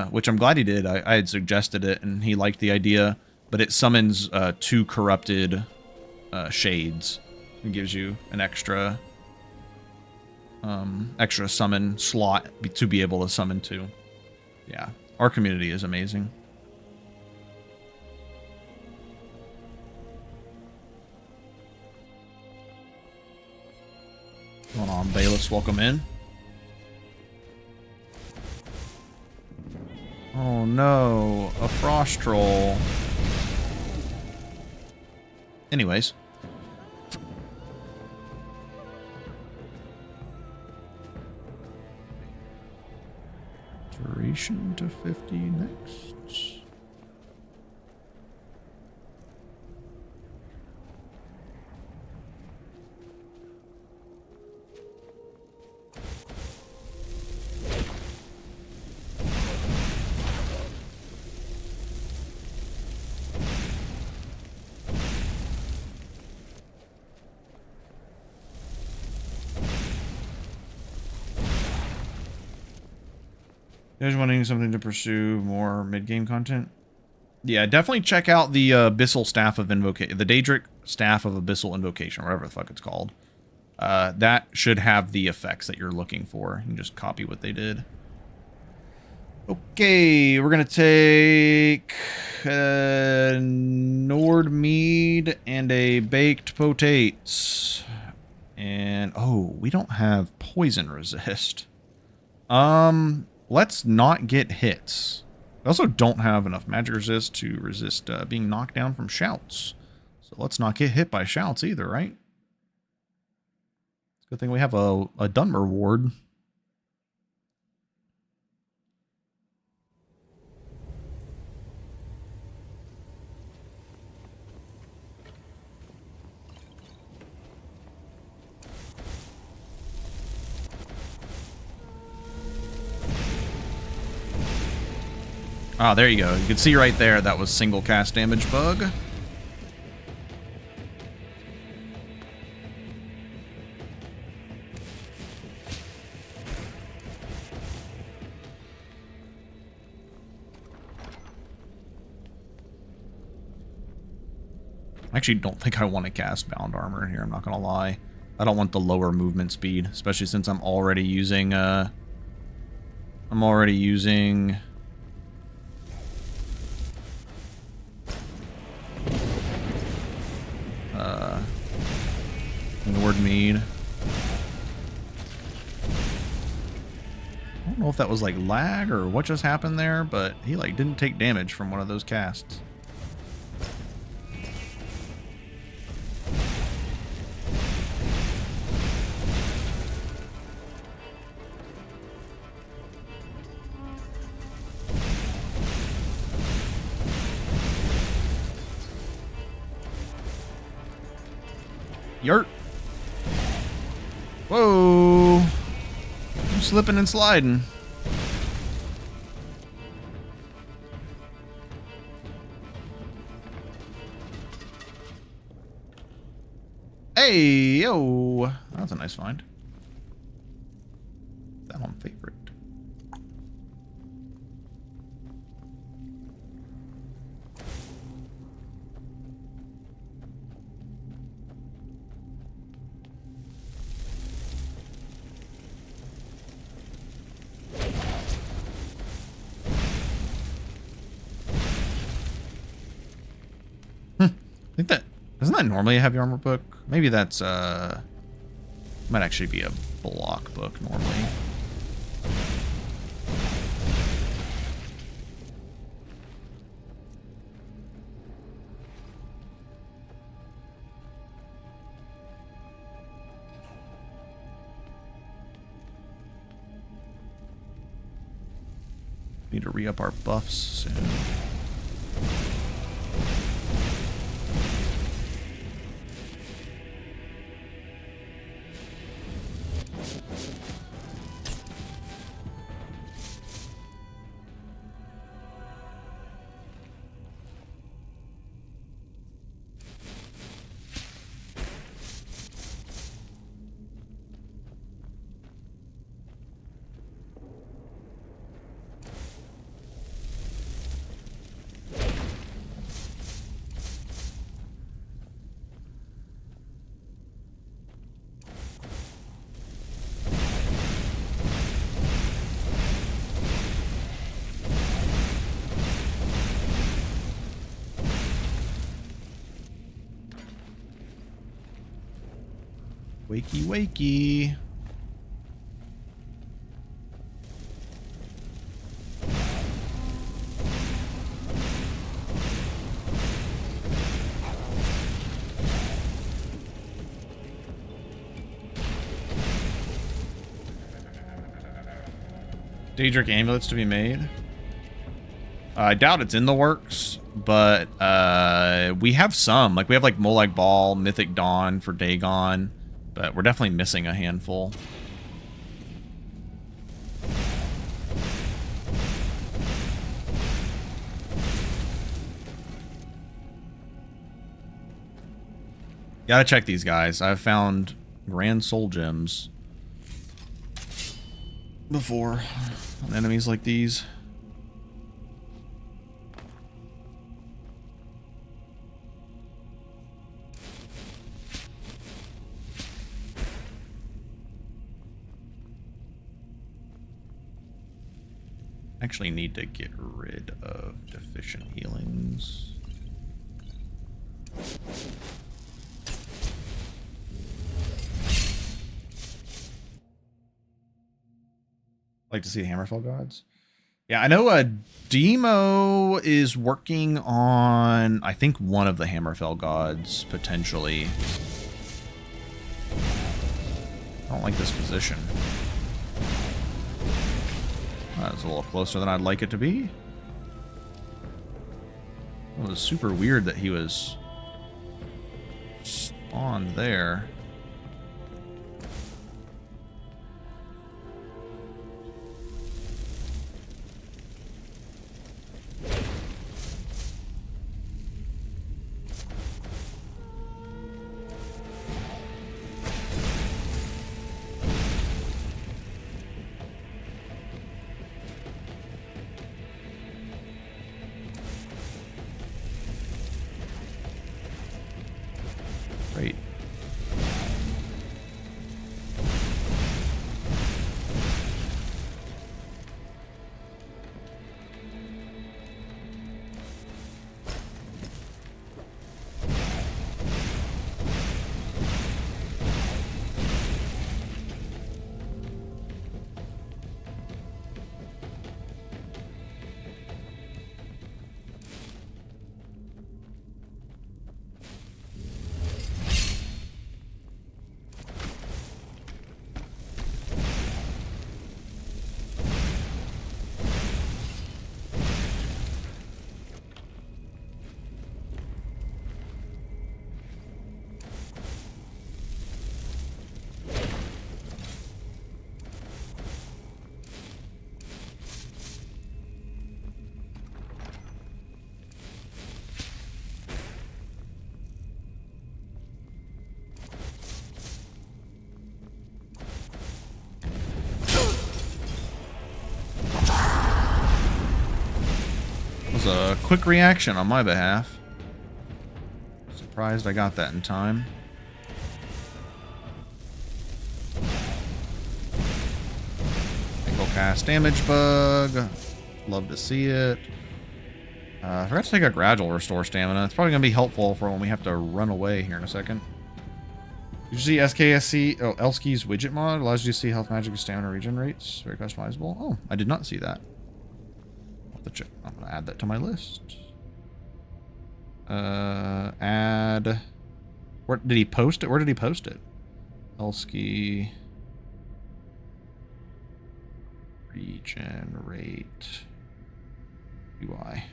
which I'm glad he did. I had suggested it, and he liked the idea, but it summons two corrupted shades It gives you an extra extra summon slot to be able to summon to. Yeah, our community is amazing. Hold on, Bailiffs, welcome in. Oh no, a frost troll. Anyways. Duration to 50 next. You guys wanting something to pursue more mid-game content? Yeah, definitely check out the Abyssal Staff of Invocation, the Daedric Staff of Abyssal Invocation, whatever the fuck it's called. That should have the effects that you're looking for. You can just copy what they did. Okay, we're gonna take Nord mead and a baked potates. And oh, we don't have poison resist. Let's not get hits. We also don't have enough magic resist to resist being knocked down from shouts. So let's not get hit by shouts either, right? It's a good thing we have a Dunmer ward. Ah, there you go. You can see right there that was single cast damage bug. I actually don't think I want to cast Bound Armor in here, I'm not gonna lie. I don't want the lower movement speed, especially since I'm already using Nord mead. I don't know if that was like lag or what just happened there, but he like didn't take damage from one of those casts. Yurt. Whoa. I'm slipping and sliding. Hey, yo. That's a nice find. That on favorite. I think that doesn't that normally have your armor book? Maybe that's might actually be a block book normally. Need to re-up our buffs soon. Wakey, wakey. Daedric amulets to be made. I doubt it's in the works, but we have some. Like, we have like Molag Bal, Mythic Dawn for Dagon, but we're definitely missing a handful. Gotta check these guys. I've found Grand Soul Gems before on enemies like these. Actually need to get rid of deficient healings. Like to see the Hammerfell gods. Yeah, I know Demo is working on, I think, one of the Hammerfell gods, potentially. I don't like this position. That's a little closer than I'd like it to be. It was super weird that he was spawned there. Great. A quick reaction on my behalf. Surprised I got that in time. Single cast damage bug. Love to see it. I forgot to take a gradual restore stamina. It's probably going to be helpful for when we have to run away here in a second. Did you see SKSC? Oh, Elski's widget mod allows you to see health, magic, and stamina regen rates. Very customizable. Oh, I did not see that. I'm gonna add that to my list. Add. Where did he post it? Where did he post it? Elsky. Regenerate. UI.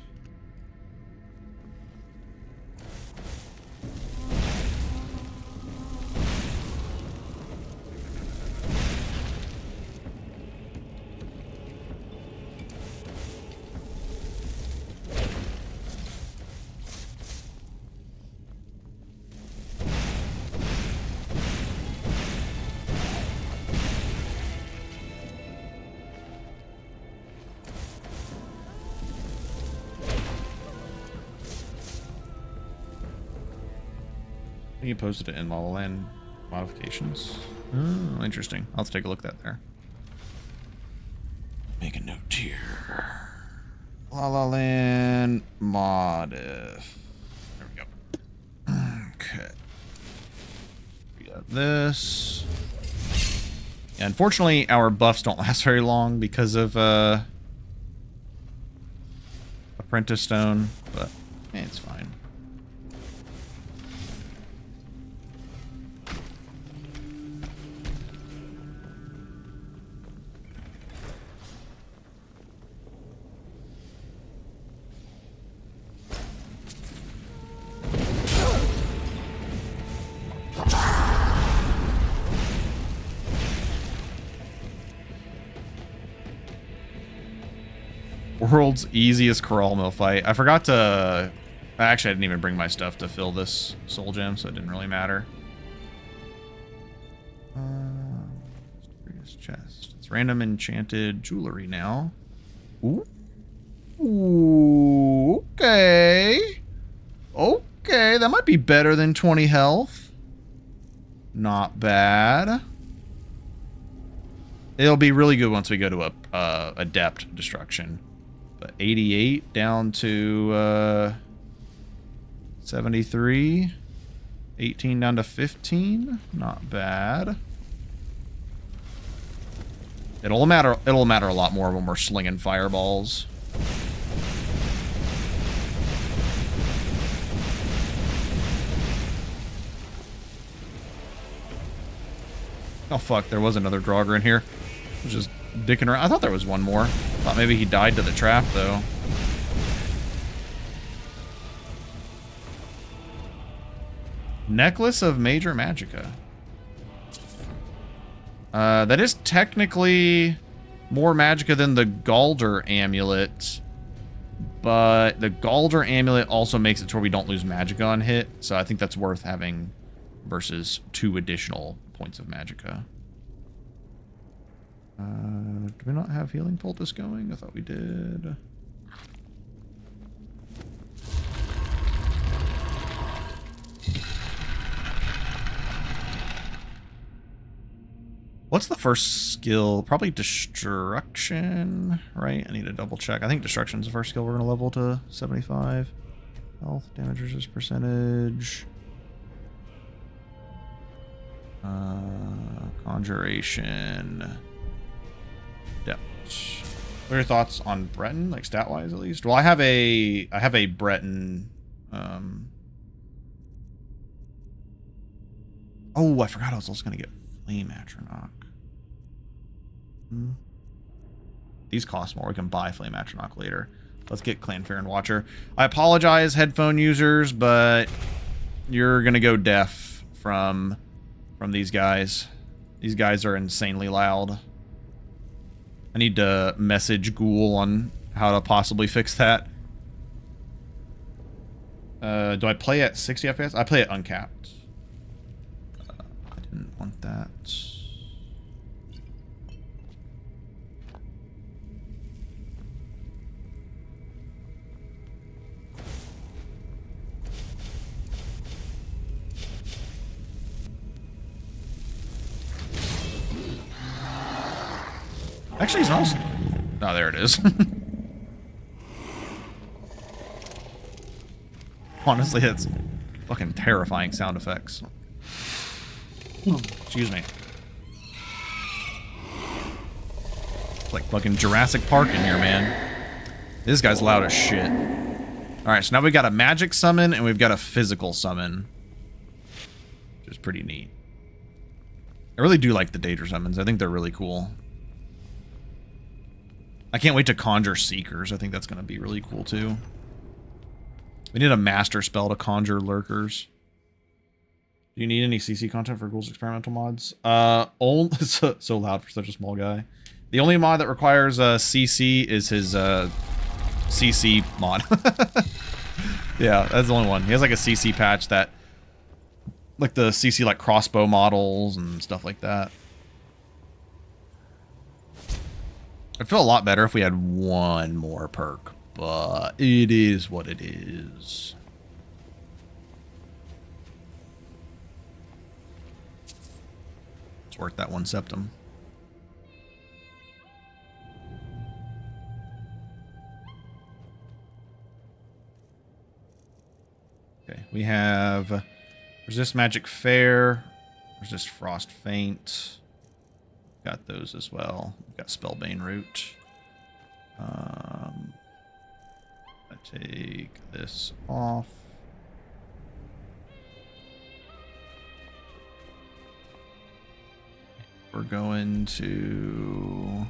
I think you posted it in La La Land modifications. Oh, interesting. I'll have to take a look at that there. Make a note here. La La Land modif. There we go. Okay. this. Yeah, unfortunately, our buffs don't last very long because of Apprentice Stone, but it's fine. World's easiest corral mill fight. I forgot to... Actually, I didn't even bring my stuff to fill this soul gem, so it didn't really matter. Mysterious chest. It's random enchanted jewelry now. Ooh. Ooh, okay. Okay, that might be better than 20 health. Not bad. It'll be really good once we go to a adept destruction. But 88 down to 73. 18 down to 15. Not bad. It'll matter a lot more when we're slinging fireballs. Oh fuck, there was another Draugr in here. I was just dicking around. I thought there was one more. Thought maybe he died to the trap though. Necklace of Major Magicka. That is technically more Magicka than the Galder Amulet. But the Galder Amulet also makes it to where we don't lose Magicka on hit. So I think that's worth having versus 2 additional points of Magicka. Do we not have Healing Poultice going? I thought we did. What's the first skill? Probably Destruction, right? I need to double check. I think Destruction's the first skill we're going to level to 75. Health, damage resist percentage. Conjuration. Depth. What are your thoughts on Breton, like stat-wise at least? Well, I have a Breton. Oh, I forgot I was also going to get Flame Atronach. These cost more. We can buy Flame Atronach later. Let's get Clanfarron Watcher. I apologize, headphone users, but you're going to go deaf from these guys. These guys are insanely loud. I need to message Ghoul on how to possibly fix that. Do I play at 60 FPS? I play at uncapped. I didn't want that. Actually, it's not. Oh, there it is. Honestly, it's fucking terrifying sound effects. Excuse me. It's like fucking Jurassic Park in here, man. This guy's loud as shit. Alright, so now we've got a magic summon and we've got a physical summon. Which is pretty neat. I really do like the Daedra summons. I think they're really cool. I can't wait to conjure Seekers. I think that's going to be really cool, too. We need a master spell to conjure Lurkers. Do you need any CC content for Ghoul's experimental mods? Only so loud for such a small guy. The only mod that requires CC is his CC mod. Yeah, that's the only one. He has like a CC patch that... Like the CC like crossbow models and stuff like that. I'd feel a lot better if we had one more perk, but it is what it is. It's worth that 1 septum. Okay, we have Resist Magic Fair. There's just Frost Feint. Got those as well. We've got Spellbane Root. I take this off. We're going to...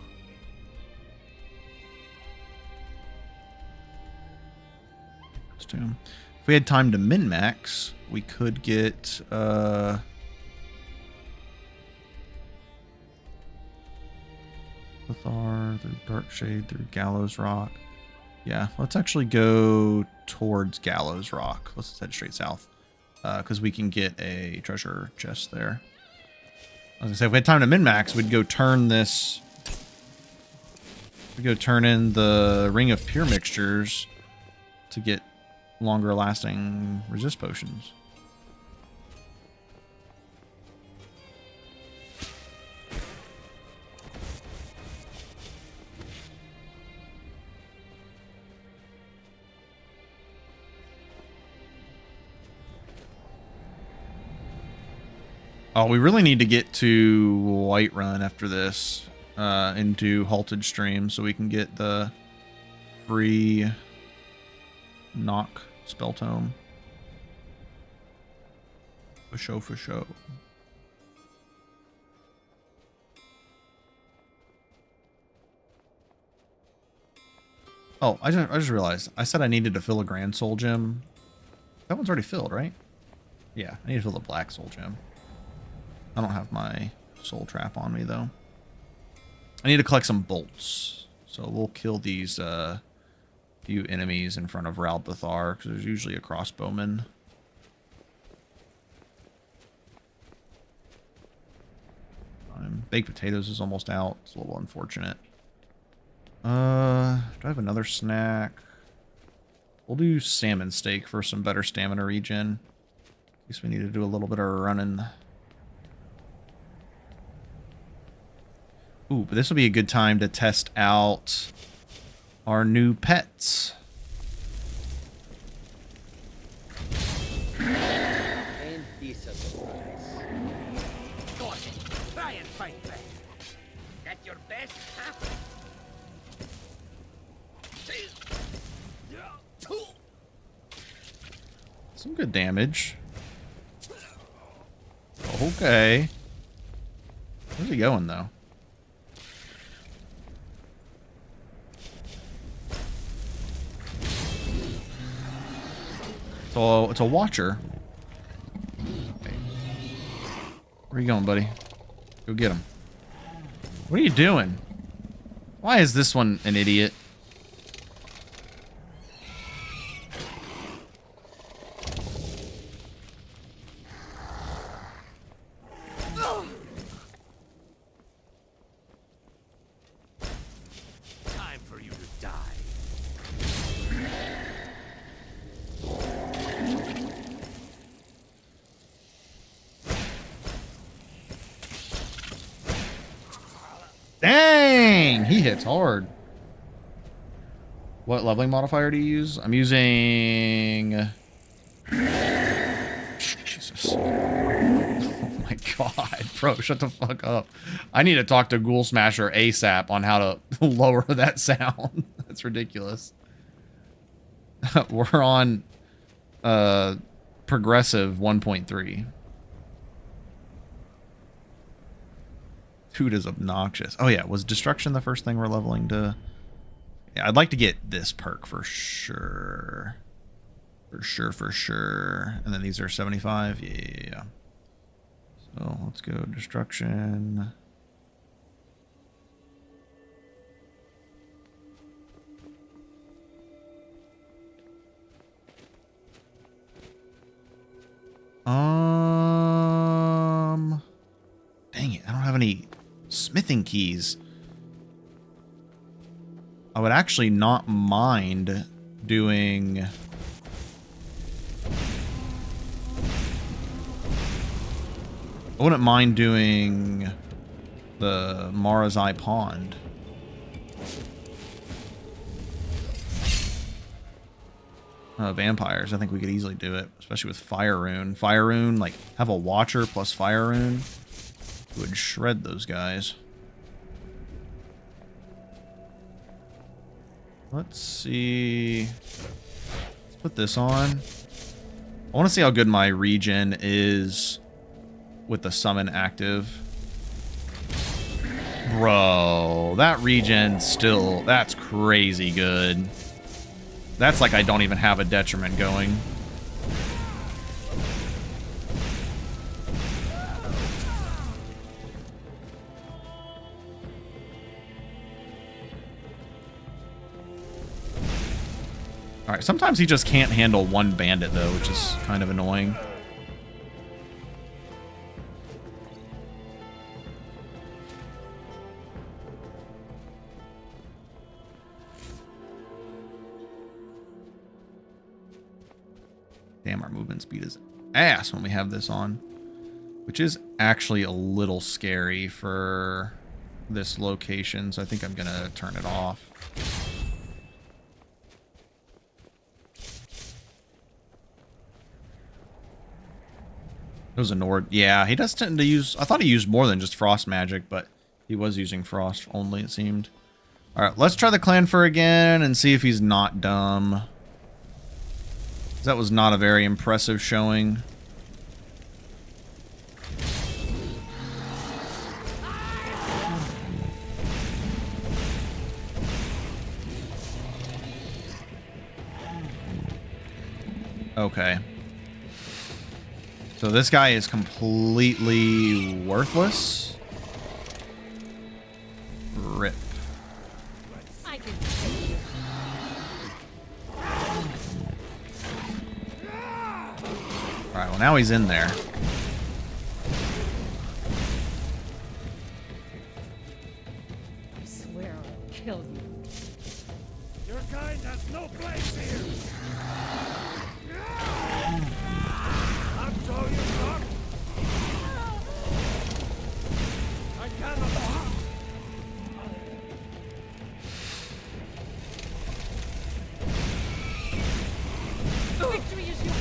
If we had time to min-max, we could get Lothar through Darkshade, through Gallows Rock. Yeah, let's actually go towards Gallows Rock. Let's head straight south. Because we can get a treasure chest there. I was gonna say, if we had time to min-max, we'd go turn this... We'd go turn in the Ring of Pure Mixtures to get longer lasting resist potions. Oh, we really need to get to Whiterun after this, into Halted Stream, so we can get the free knock spell tome. For show, for show. Oh, I just realized. I said I needed to fill a Grand Soul Gem. That one's already filled, right? Yeah, I need to fill the Black Soul Gem. I don't have my Soul Trap on me, though. I need to collect some bolts. So we'll kill these few enemies in front of Ralbathar, because there's usually a crossbowman. Baked potatoes is almost out. It's a little unfortunate. Do I have another snack? We'll do salmon steak for some better stamina regen. At least we need to do a little bit of running. Ooh, but this will be a good time to test out our new pets. Ain't this a surprise? Go on, try and fight back. At your best, huh? Some good damage. Okay. Where's he going, though? So it's a watcher. Okay. Where are you going, buddy? Go get him. What are you doing? Why is this one an idiot? Time for you to die. Dang! He hits hard. What leveling modifier do you use? I'm using... Jesus. Oh my god. Bro, shut the fuck up. I need to talk to Ghoul Smasher ASAP on how to lower that sound. That's ridiculous. We're on progressive 1.3. Toot is obnoxious. Oh yeah, was destruction the first thing we're leveling to? Yeah, I'd like to get this perk for sure. For sure. And then these are 75. Yeah. So let's go destruction. Dang it, I don't have any smithing keys. I would actually not mind doing... I wouldn't mind doing the Marazai Pond. vampires. I think we could easily do it, especially with Fire Rune. Fire Rune, like, have a Watcher plus Fire Rune. Would shred those guys. Let's see. Let's put this on. I want to see how good my regen is with the summon active. Bro, that regen still, that's crazy good. That's like I don't even have a detriment going. Alright, sometimes he just can't handle one bandit though, which is kind of annoying. Damn, our movement speed is ass when we have this on. Which is actually a little scary for this location, so I think I'm gonna turn it off. It was a Nord. Yeah, he does tend to use... I thought he used more than just frost magic, but he was using frost only, it seemed. Alright, let's try the Clanfer again and see if he's not dumb. That was not a very impressive showing. Okay. So this guy is completely worthless. Rip. Alright, well now he's in there. I swear I'll kill you. Your kind has no place here. I'm so you talk. I cannot. Victory is yours.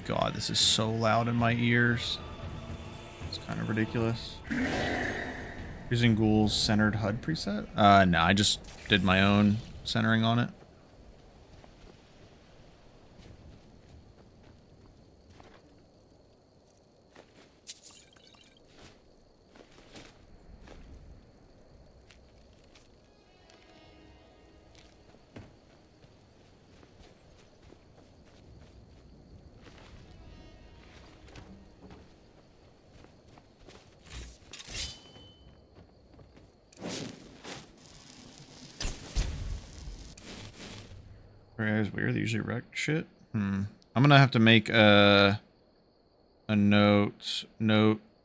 God, this is so loud in my ears. It's kind of ridiculous. Using Ghoul's centered HUD preset? No, I just did my own centering on it. Whereas weird, they usually wreck shit. I'm gonna have to make a note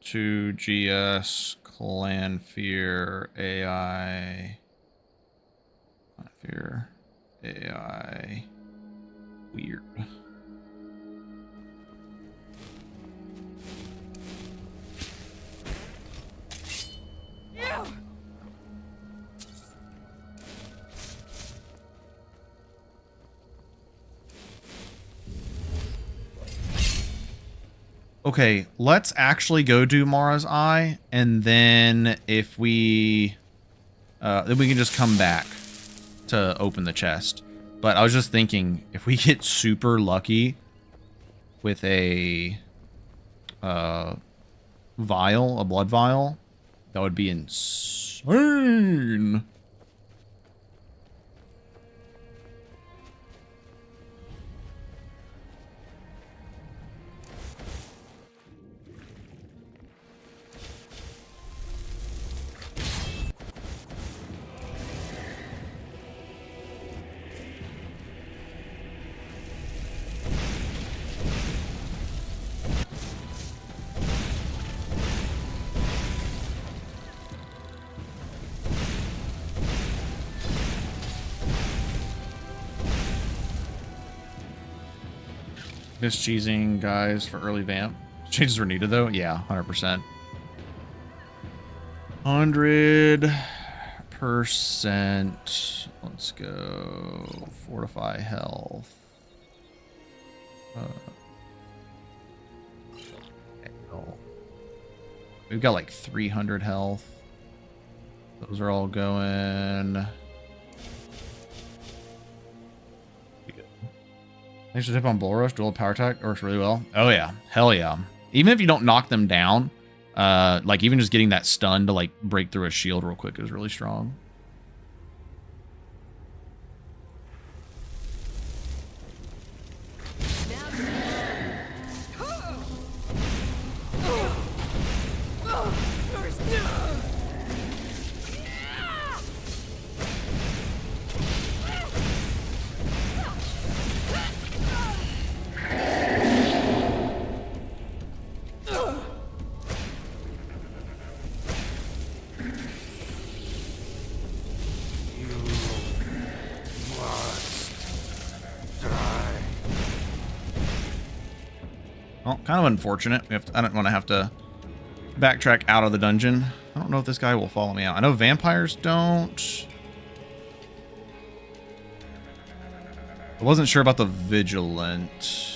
to GS Clan Fear AI. Clan Fear AI weird. Okay, let's actually go do Mara's Eye, and then if we... then we can just come back to open the chest. But I was just thinking, if we get super lucky with a... vial, a blood vial, that would be insane! Mischeasing guys for early vamp. Changes were needed though? Yeah, 100%. 100%. Let's go. Fortify health. We've got like 300 health. Those are all going. Thanks for the tip on Bull Rush. Dual power attack works really well. Oh yeah, hell yeah. Even if you don't knock them down, like even just getting that stun to like break through a shield real quick is really strong. Well, kind of unfortunate. We have to, I don't want to have to backtrack out of the dungeon. I don't know if this guy will follow me out. I know vampires don't. I wasn't sure about the vigilant.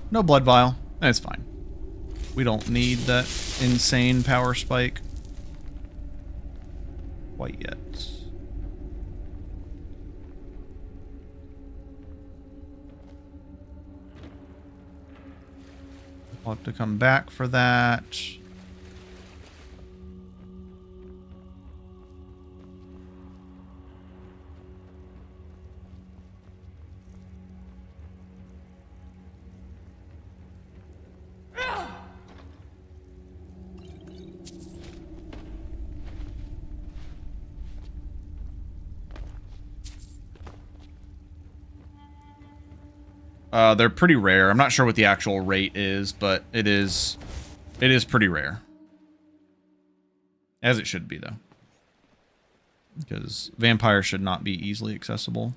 No blood vial. That's fine. We don't need that insane power spike quite yet. I'll have to come back for that. They're pretty rare. I'm not sure what the actual rate is, but it is pretty rare. As it should be, though. Because vampires should not be easily accessible.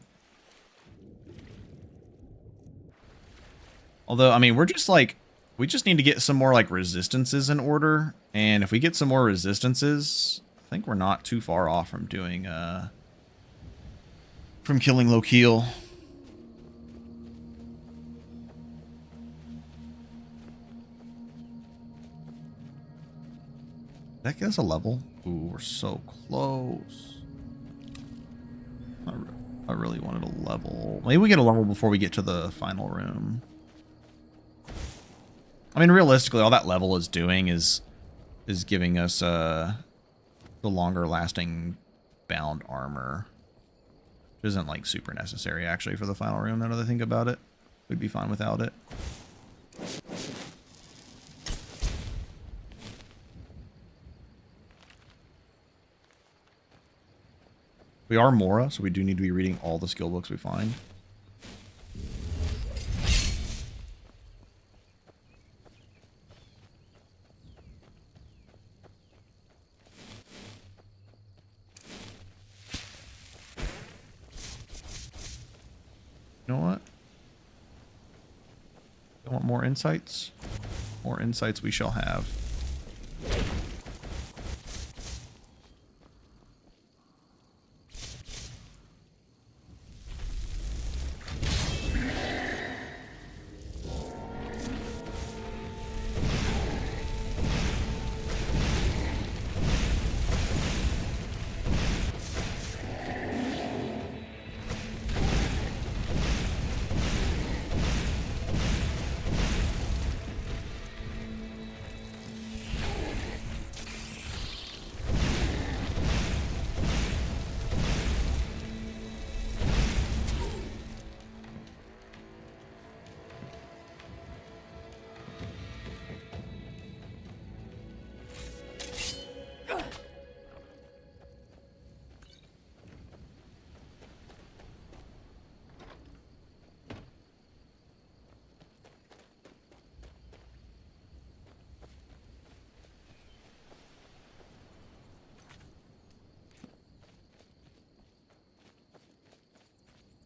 Although, I mean, we're just like, we just need to get some more like resistances in order. And if we get some more resistances, I think we're not too far off from doing, from killing Lokil. That gets a level. Ooh, we're so close. I really wanted a level. Maybe we get a level before we get to the final room. I mean, realistically, all that level is doing is giving us the longer lasting bound armor. Which isn't like super necessary actually for the final room, now that I think about it. We'd be fine without it. We are Mora, so we do need to be reading all the skill books we find. You know what? I want more insights. More insights we shall have.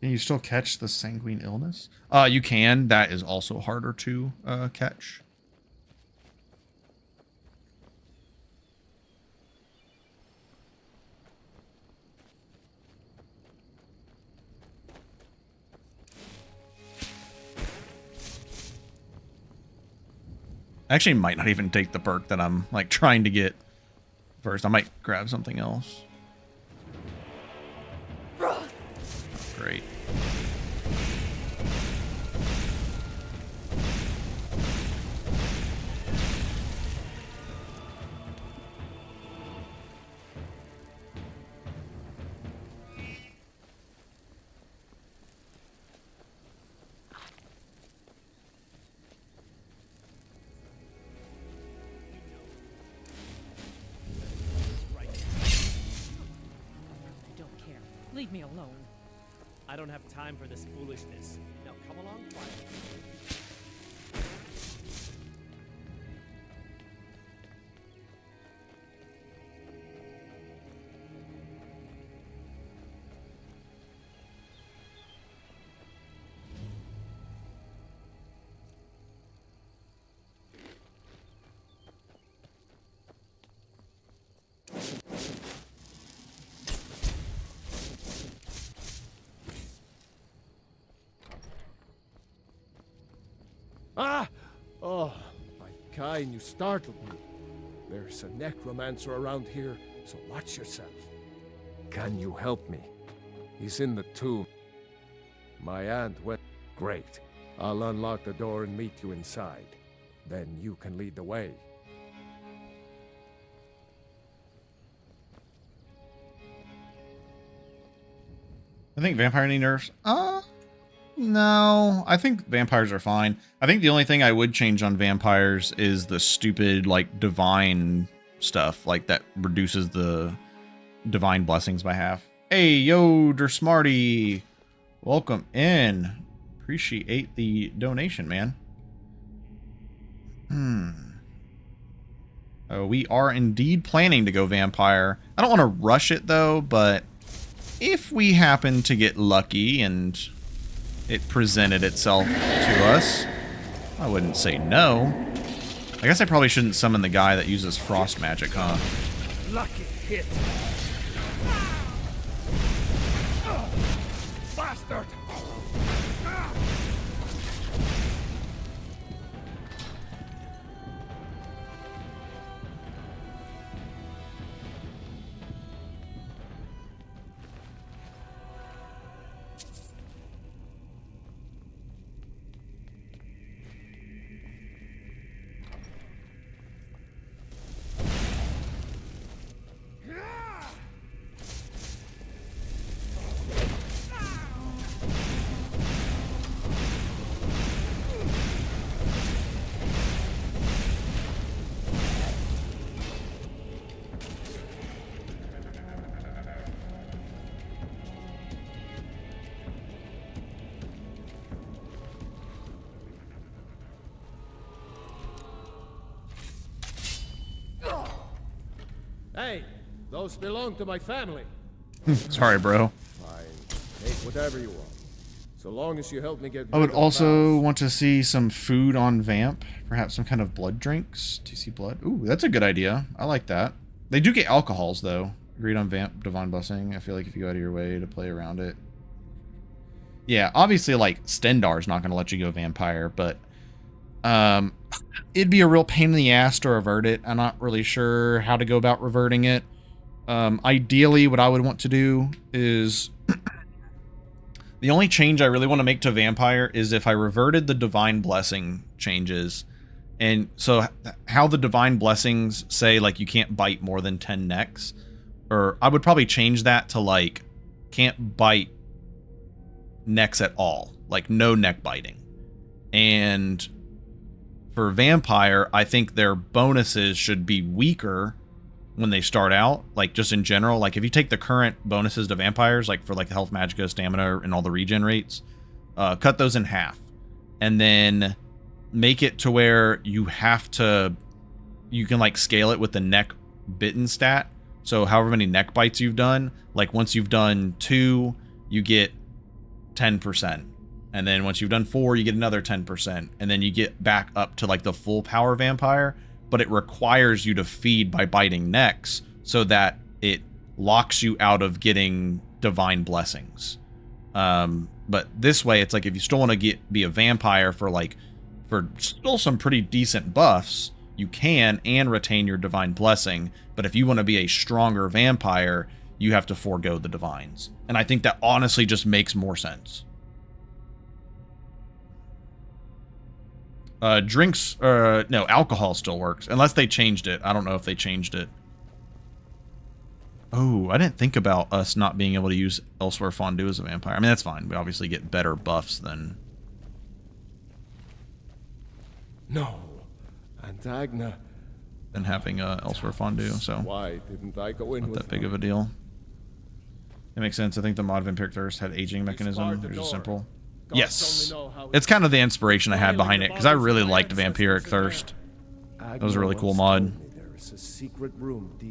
Can you still catch the sanguine illness? You can. That is also harder to catch. I actually might not even take the perk that I'm like trying to get first. I might grab something else. Great. Leave me alone. I don't have time for this foolishness. Now come along quietly. Ah! Oh, my kind, you startled me. There's a necromancer around here, so watch yourself. Can you help me? He's in the tomb. My aunt went... Great. I'll unlock the door and meet you inside. Then you can lead the way. I think vampire need nerfs. No, I think vampires are fine. I think the only thing I would change on vampires is the stupid, like, divine stuff, like that reduces the divine blessings by half. Hey, yo, Smarty, welcome in. Appreciate the donation, man. Oh, we are indeed planning to go vampire. I don't want to rush it, though, but if we happen to get lucky and it presented itself to us, I wouldn't say no. I guess I probably shouldn't summon the guy that uses frost magic, huh? Lucky hit. Bastard! Hey, those belong to my family. Sorry, bro. Fine. Take whatever you want. So long as you help me get... I would also want to see some food on Vamp. Perhaps some kind of blood drinks. TC blood. Ooh, that's a good idea. I like that. They do get alcohols, though. Agreed on Vamp, Divine Blessing. I feel like if you go out of your way to play around it. Yeah, obviously, like, Stendar's not going to let you go Vampire, but... it'd be a real pain in the ass to revert it. I'm not really sure how to go about reverting it. Ideally, what I would want to do is... the only change I really want to make to Vampire is if I reverted the Divine Blessing changes. And so how the Divine Blessings say, like, you can't bite more than 10 necks. Or I would probably change that to, like, can't bite necks at all. Like, no neck biting. And... for Vampire, I think their bonuses should be weaker when they start out, like just in general. Like if you take the current bonuses to Vampires, like for like Health, Magicka, Stamina, and all the regen rates, cut those in half. And then make it to where you have to, you can like scale it with the neck bitten stat. So however many neck bites you've done, like once you've done 2, you get 10%. And then once you've done 4, you get another 10%. And then you get back up to like the full power vampire. But it requires you to feed by biting necks so that it locks you out of getting divine blessings. But this way, it's like if you still want to be a vampire for still some pretty decent buffs, you can and retain your divine blessing. But if you want to be a stronger vampire, you have to forego the divines. And I think that honestly just makes more sense. Drinks, no, alcohol still works. Unless they changed it. I don't know if they changed it. Oh, I didn't think about us not being able to use Elsewhere Fondue as a vampire. I mean, that's fine. We obviously get better buffs than... No, Antagna. Than having Elsewhere Fondue, so... Why didn't I go in not with that big of a deal. It makes sense. I think the mod Vampiric Thirst had aging mechanism, which is simple. Yes. It's kind of the inspiration I had behind it, because I really liked Vampiric Thirst. That was a really cool mod.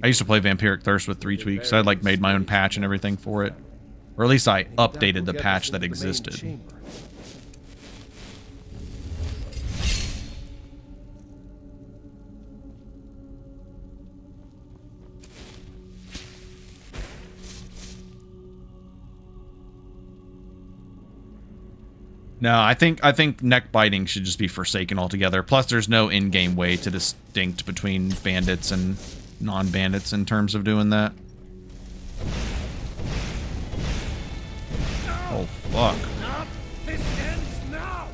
I used to play Vampiric Thirst with 3Tweaks. I like made my own patch and everything for it. Or at least I updated the patch that existed. No, I think neck biting should just be forsaken altogether. Plus, there's no in-game way to distinct between bandits and non-bandits in terms of doing that. Oh fuck! This ends now.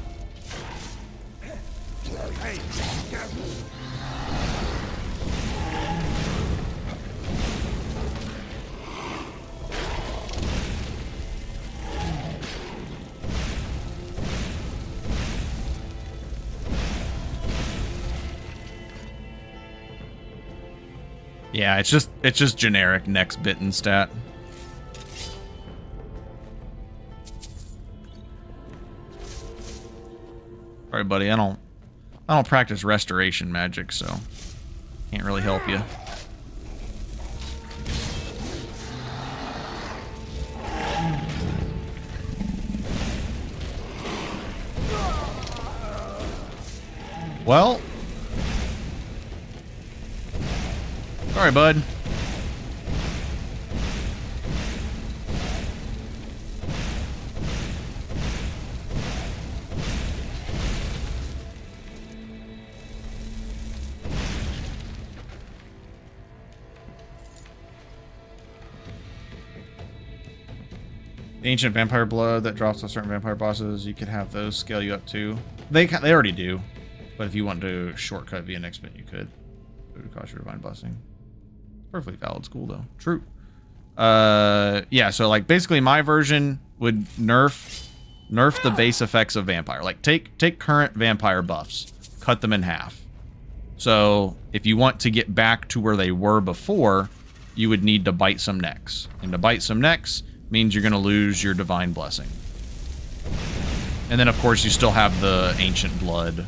Yeah, it's just generic next bitten stat. Alright, buddy, I don't practice restoration magic, so can't really help you. Well, sorry, bud. The ancient vampire blood that drops on certain vampire bosses, you could have those scale you up to. They already do, but if you want to shortcut via next bit, you could. It would cost your divine blessing. Perfectly valid school though. True. Yeah, so like basically my version would nerf the base effects of vampire. Like take current vampire buffs, cut them in half. So if you want to get back to where they were before, you would need to bite some necks. And to bite some necks means you're going to lose your divine blessing. And then of course you still have the ancient blood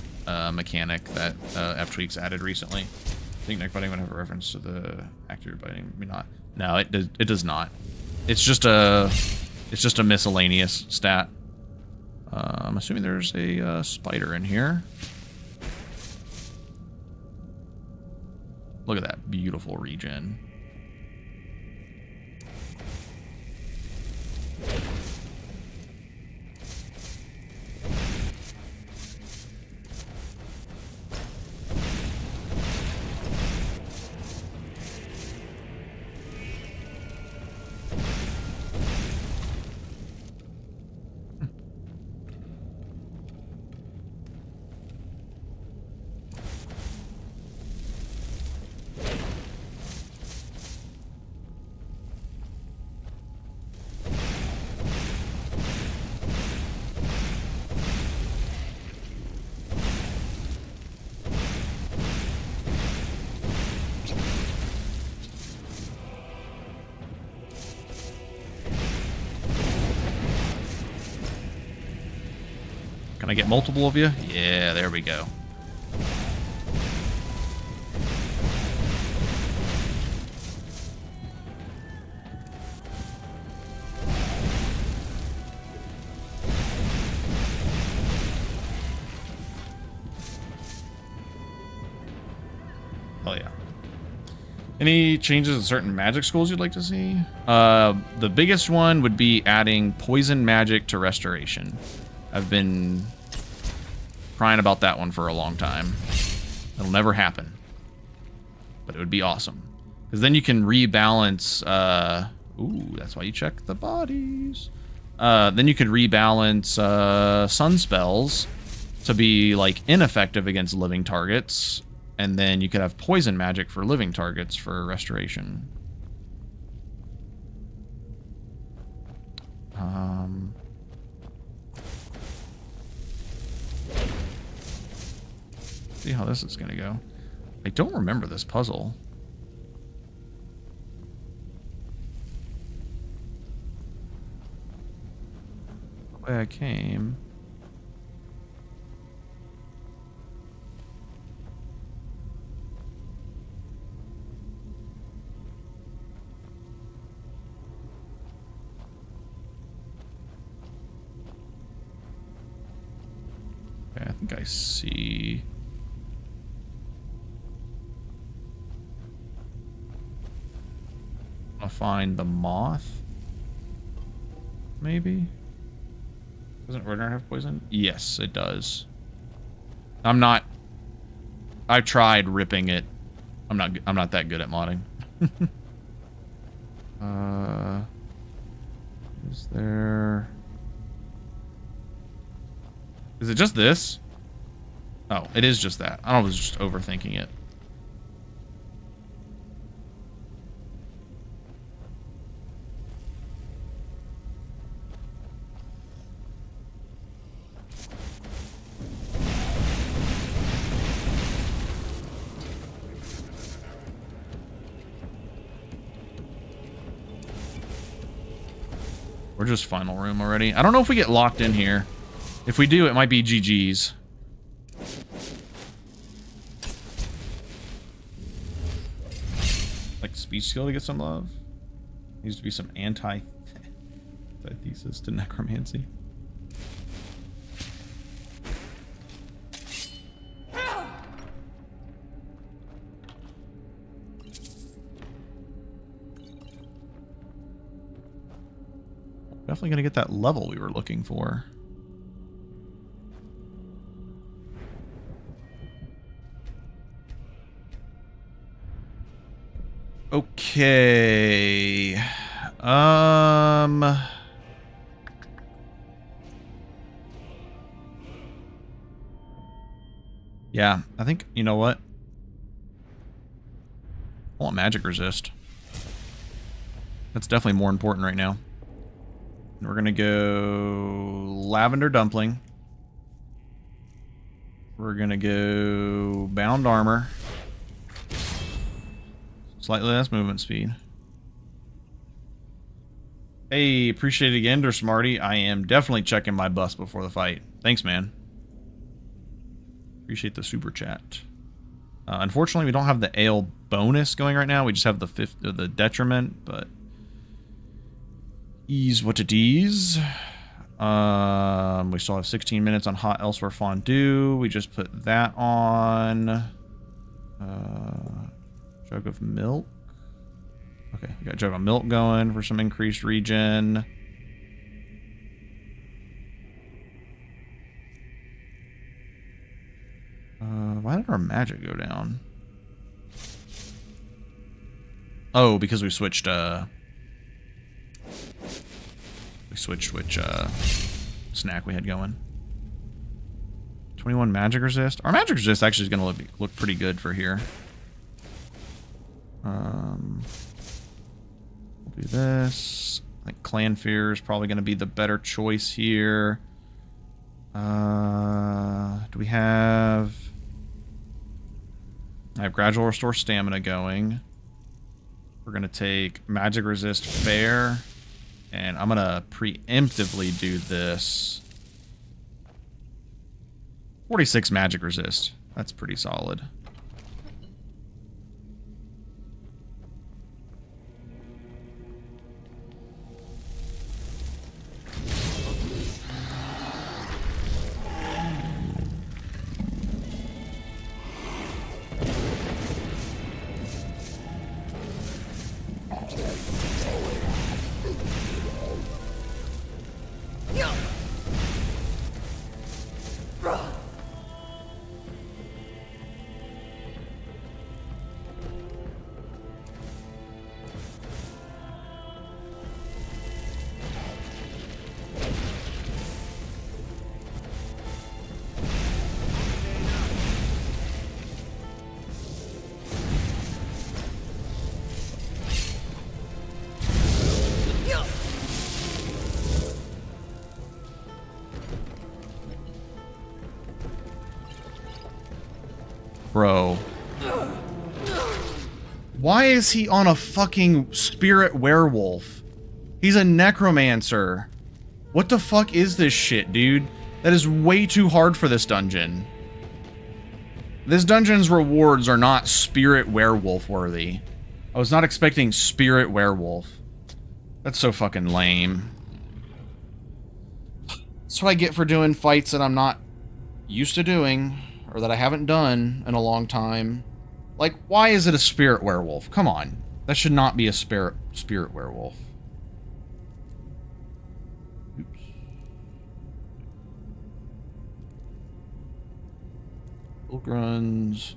mechanic that F-Tweaks added recently. I think neck biting would have a reference to the actor biting. Maybe not. No, it does not. It's just a miscellaneous stat. I'm assuming there's a spider in here. Look at that beautiful regen. Can I get multiple of you? Yeah, there we go. Any changes in certain magic schools you'd like to see? The biggest one would be adding poison magic to restoration. I've been crying about that one for a long time. It'll never happen. But it would be awesome. Because then you can rebalance... ooh, that's why you check the bodies. Then you could rebalance sun spells to be, like, ineffective against living targets. And then you could have poison magic for living targets for restoration. See how this is going to go. I don't remember this puzzle. The way I came... Okay, I think I see... I'll find the moth. Maybe? Doesn't Ordinary have poison? Yes, it does. I've tried ripping it. I'm not that good at modding. Is there... Is it just this? Oh, it is just that. I was just overthinking it. We're just final room already. I don't know if we get locked in here. If we do, it might be GG's. Like speech skill to get some love. Needs to be some antithesis to necromancy. Definitely gonna get that level we were looking for. Okay. Yeah, I think, you know what? I want magic resist. That's definitely more important right now. And we're gonna go lavender dumpling. We're gonna go bound armor. Slightly less movement speed. Hey, appreciate it again, Smarty. I am definitely checking my bus before the fight. Thanks, man. Appreciate the super chat. Unfortunately, we don't have the ale bonus going right now. We just have the detriment, but ease what it is. We still have 16 minutes on hot elsewhere fondue. We just put that on. Jug of milk. Okay, we got jug of milk going for some increased regen. Why did our magic go down? Oh, because we switched which snack we had going. 21 magic resist. Our magic resist actually is going to look pretty good for here. We'll do this. I think Clan Fear is probably going to be the better choice here. Do we have... I have Gradual Restore Stamina going. We're going to take Magic Resist Fair. And I'm going to preemptively do this. 46 Magic Resist. That's pretty solid. Why is he on a fucking spirit werewolf? He's a necromancer. What the fuck is this shit, dude? That is way too hard for this dungeon. This dungeon's rewards are not spirit werewolf worthy. I was not expecting spirit werewolf. That's so fucking lame. That's what I get for doing fights that I'm not used to doing, or that I haven't done in a long time. Like, why is it a spirit werewolf? Come on. That should not be a spirit werewolf. Oops. Bulk runs.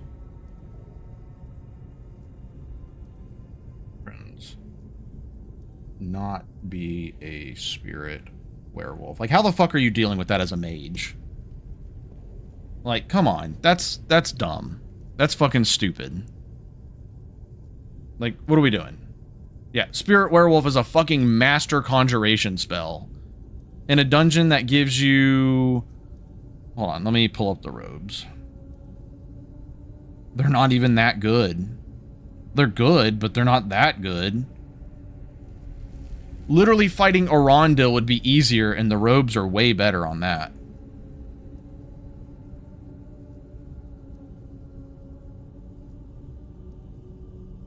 Not be a spirit werewolf. Like, how the fuck are you dealing with that as a mage? Like, come on. That's dumb. That's fucking stupid. Like, what are we doing? Yeah, spirit werewolf is a fucking master conjuration spell. In a dungeon that gives you... Hold on, let me pull up the robes. They're not even that good. They're good, but they're not that good. Literally fighting Arundel would be easier, and the robes are way better on that.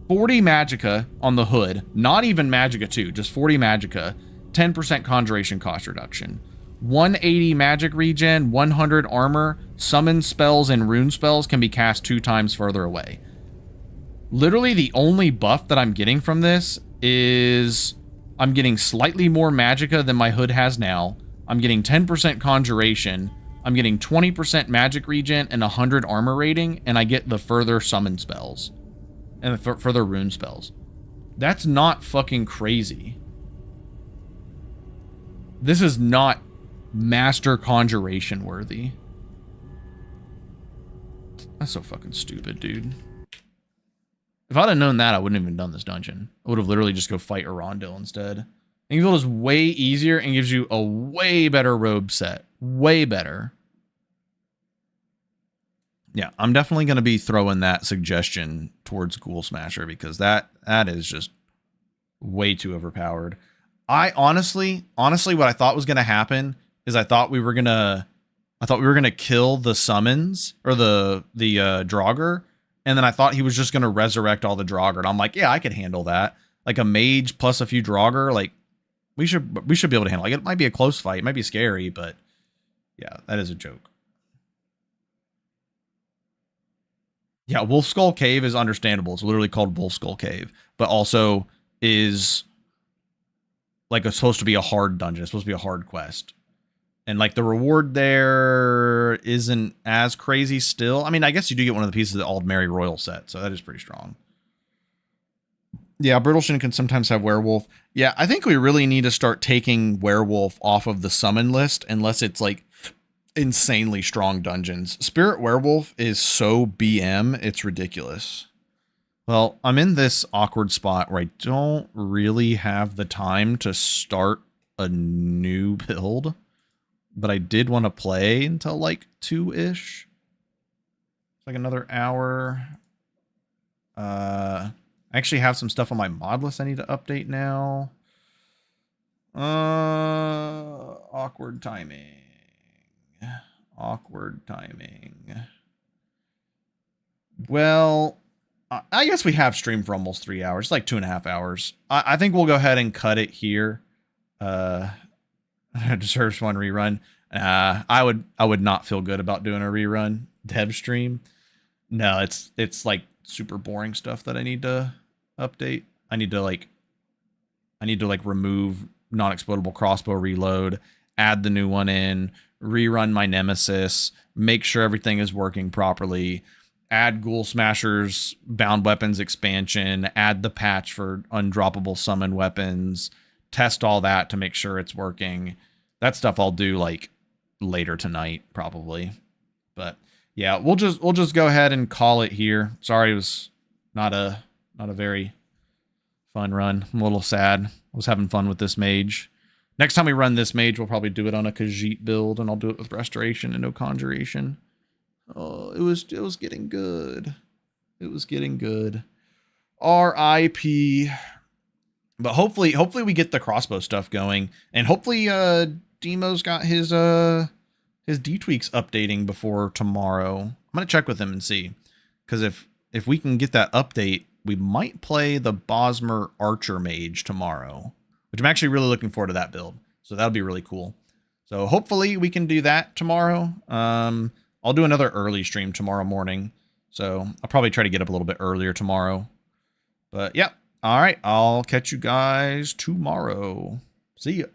$40 magicka on the hood. Not even magicka 2, just 40 magicka. 10% conjuration cost reduction. 180 magic regen, 100 armor. Summon spells and rune spells can be cast 2 times further away. Literally the only buff that I'm getting from this is... I'm getting slightly more magicka than my hood has now. I'm getting 10% conjuration. I'm getting 20% magic regen and 100 armor rating, and I get the further summon spells. And the further rune spells. That's not fucking crazy. This is not master conjuration worthy. That's so fucking stupid, dude. If I'd have known that, I wouldn't have even done this dungeon. I would have literally just go fight Arundel instead. Evil is way easier and gives you a way better robe set. Way better. Yeah, I'm definitely going to be throwing that suggestion towards Ghoul Smasher because that is just way too overpowered. I honestly, what I thought was going to happen is I thought we were going to kill the summons or the Draugr. And then I thought he was just going to resurrect all the Draugr. And I'm like, yeah, I could handle that. Like a mage plus a few Draugr. Like, we should be able to handle it. Like, it might be a close fight. It might be scary, but yeah, that is a joke. Yeah, Wolf Skull Cave is understandable. It's literally called Wolf Skull Cave. But also is like supposed to be a hard dungeon. It's supposed to be a hard quest. And, like, the reward there isn't as crazy still. I mean, I guess you do get one of the pieces of the Aldmeri Royal set, so that is pretty strong. Yeah, Brittleshin can sometimes have Werewolf. Yeah, I think we really need to start taking Werewolf off of the summon list, unless it's, like, insanely strong dungeons. Spirit Werewolf is so BM, it's ridiculous. Well, I'm in this awkward spot where I don't really have the time to start a new build. But I did want to play until like 2-ish. It's like another hour. I actually have some stuff on my mod list I need to update now. Awkward timing. Awkward timing. Well, I guess we have streamed for almost 3 hours. It's like 2.5 hours. I think we'll go ahead and cut it here. Deserves one rerun. I would not feel good about doing a rerun dev stream. No, it's like super boring stuff that I need to update. I need to like remove non-explodable crossbow reload, add the new one in, rerun my Nemesis, make sure everything is working properly, add Ghoul Smasher's bound weapons expansion, add the patch for undroppable summon weapons, test all that to make sure it's working. That stuff I'll do like later tonight probably. But yeah, we'll just go ahead and call it here. Sorry, it was not a very fun run. I'm a little sad. I was having fun with this mage. Next time we run this mage, we'll probably do it on a Khajiit build, and I'll do it with restoration and no conjuration. Oh, it was getting good. It was getting good. R.I.P. But hopefully we get the crossbow stuff going, and hopefully Demo's got his D-Tweaks updating before tomorrow. I'm gonna check with him and see, because if we can get that update, we might play the Bosmer Archer Mage tomorrow, which I'm actually really looking forward to that build. So that'll be really cool. So hopefully we can do that tomorrow. I'll do another early stream tomorrow morning, so I'll probably try to get up a little bit earlier tomorrow. But yeah. All right, I'll catch you guys tomorrow. See ya.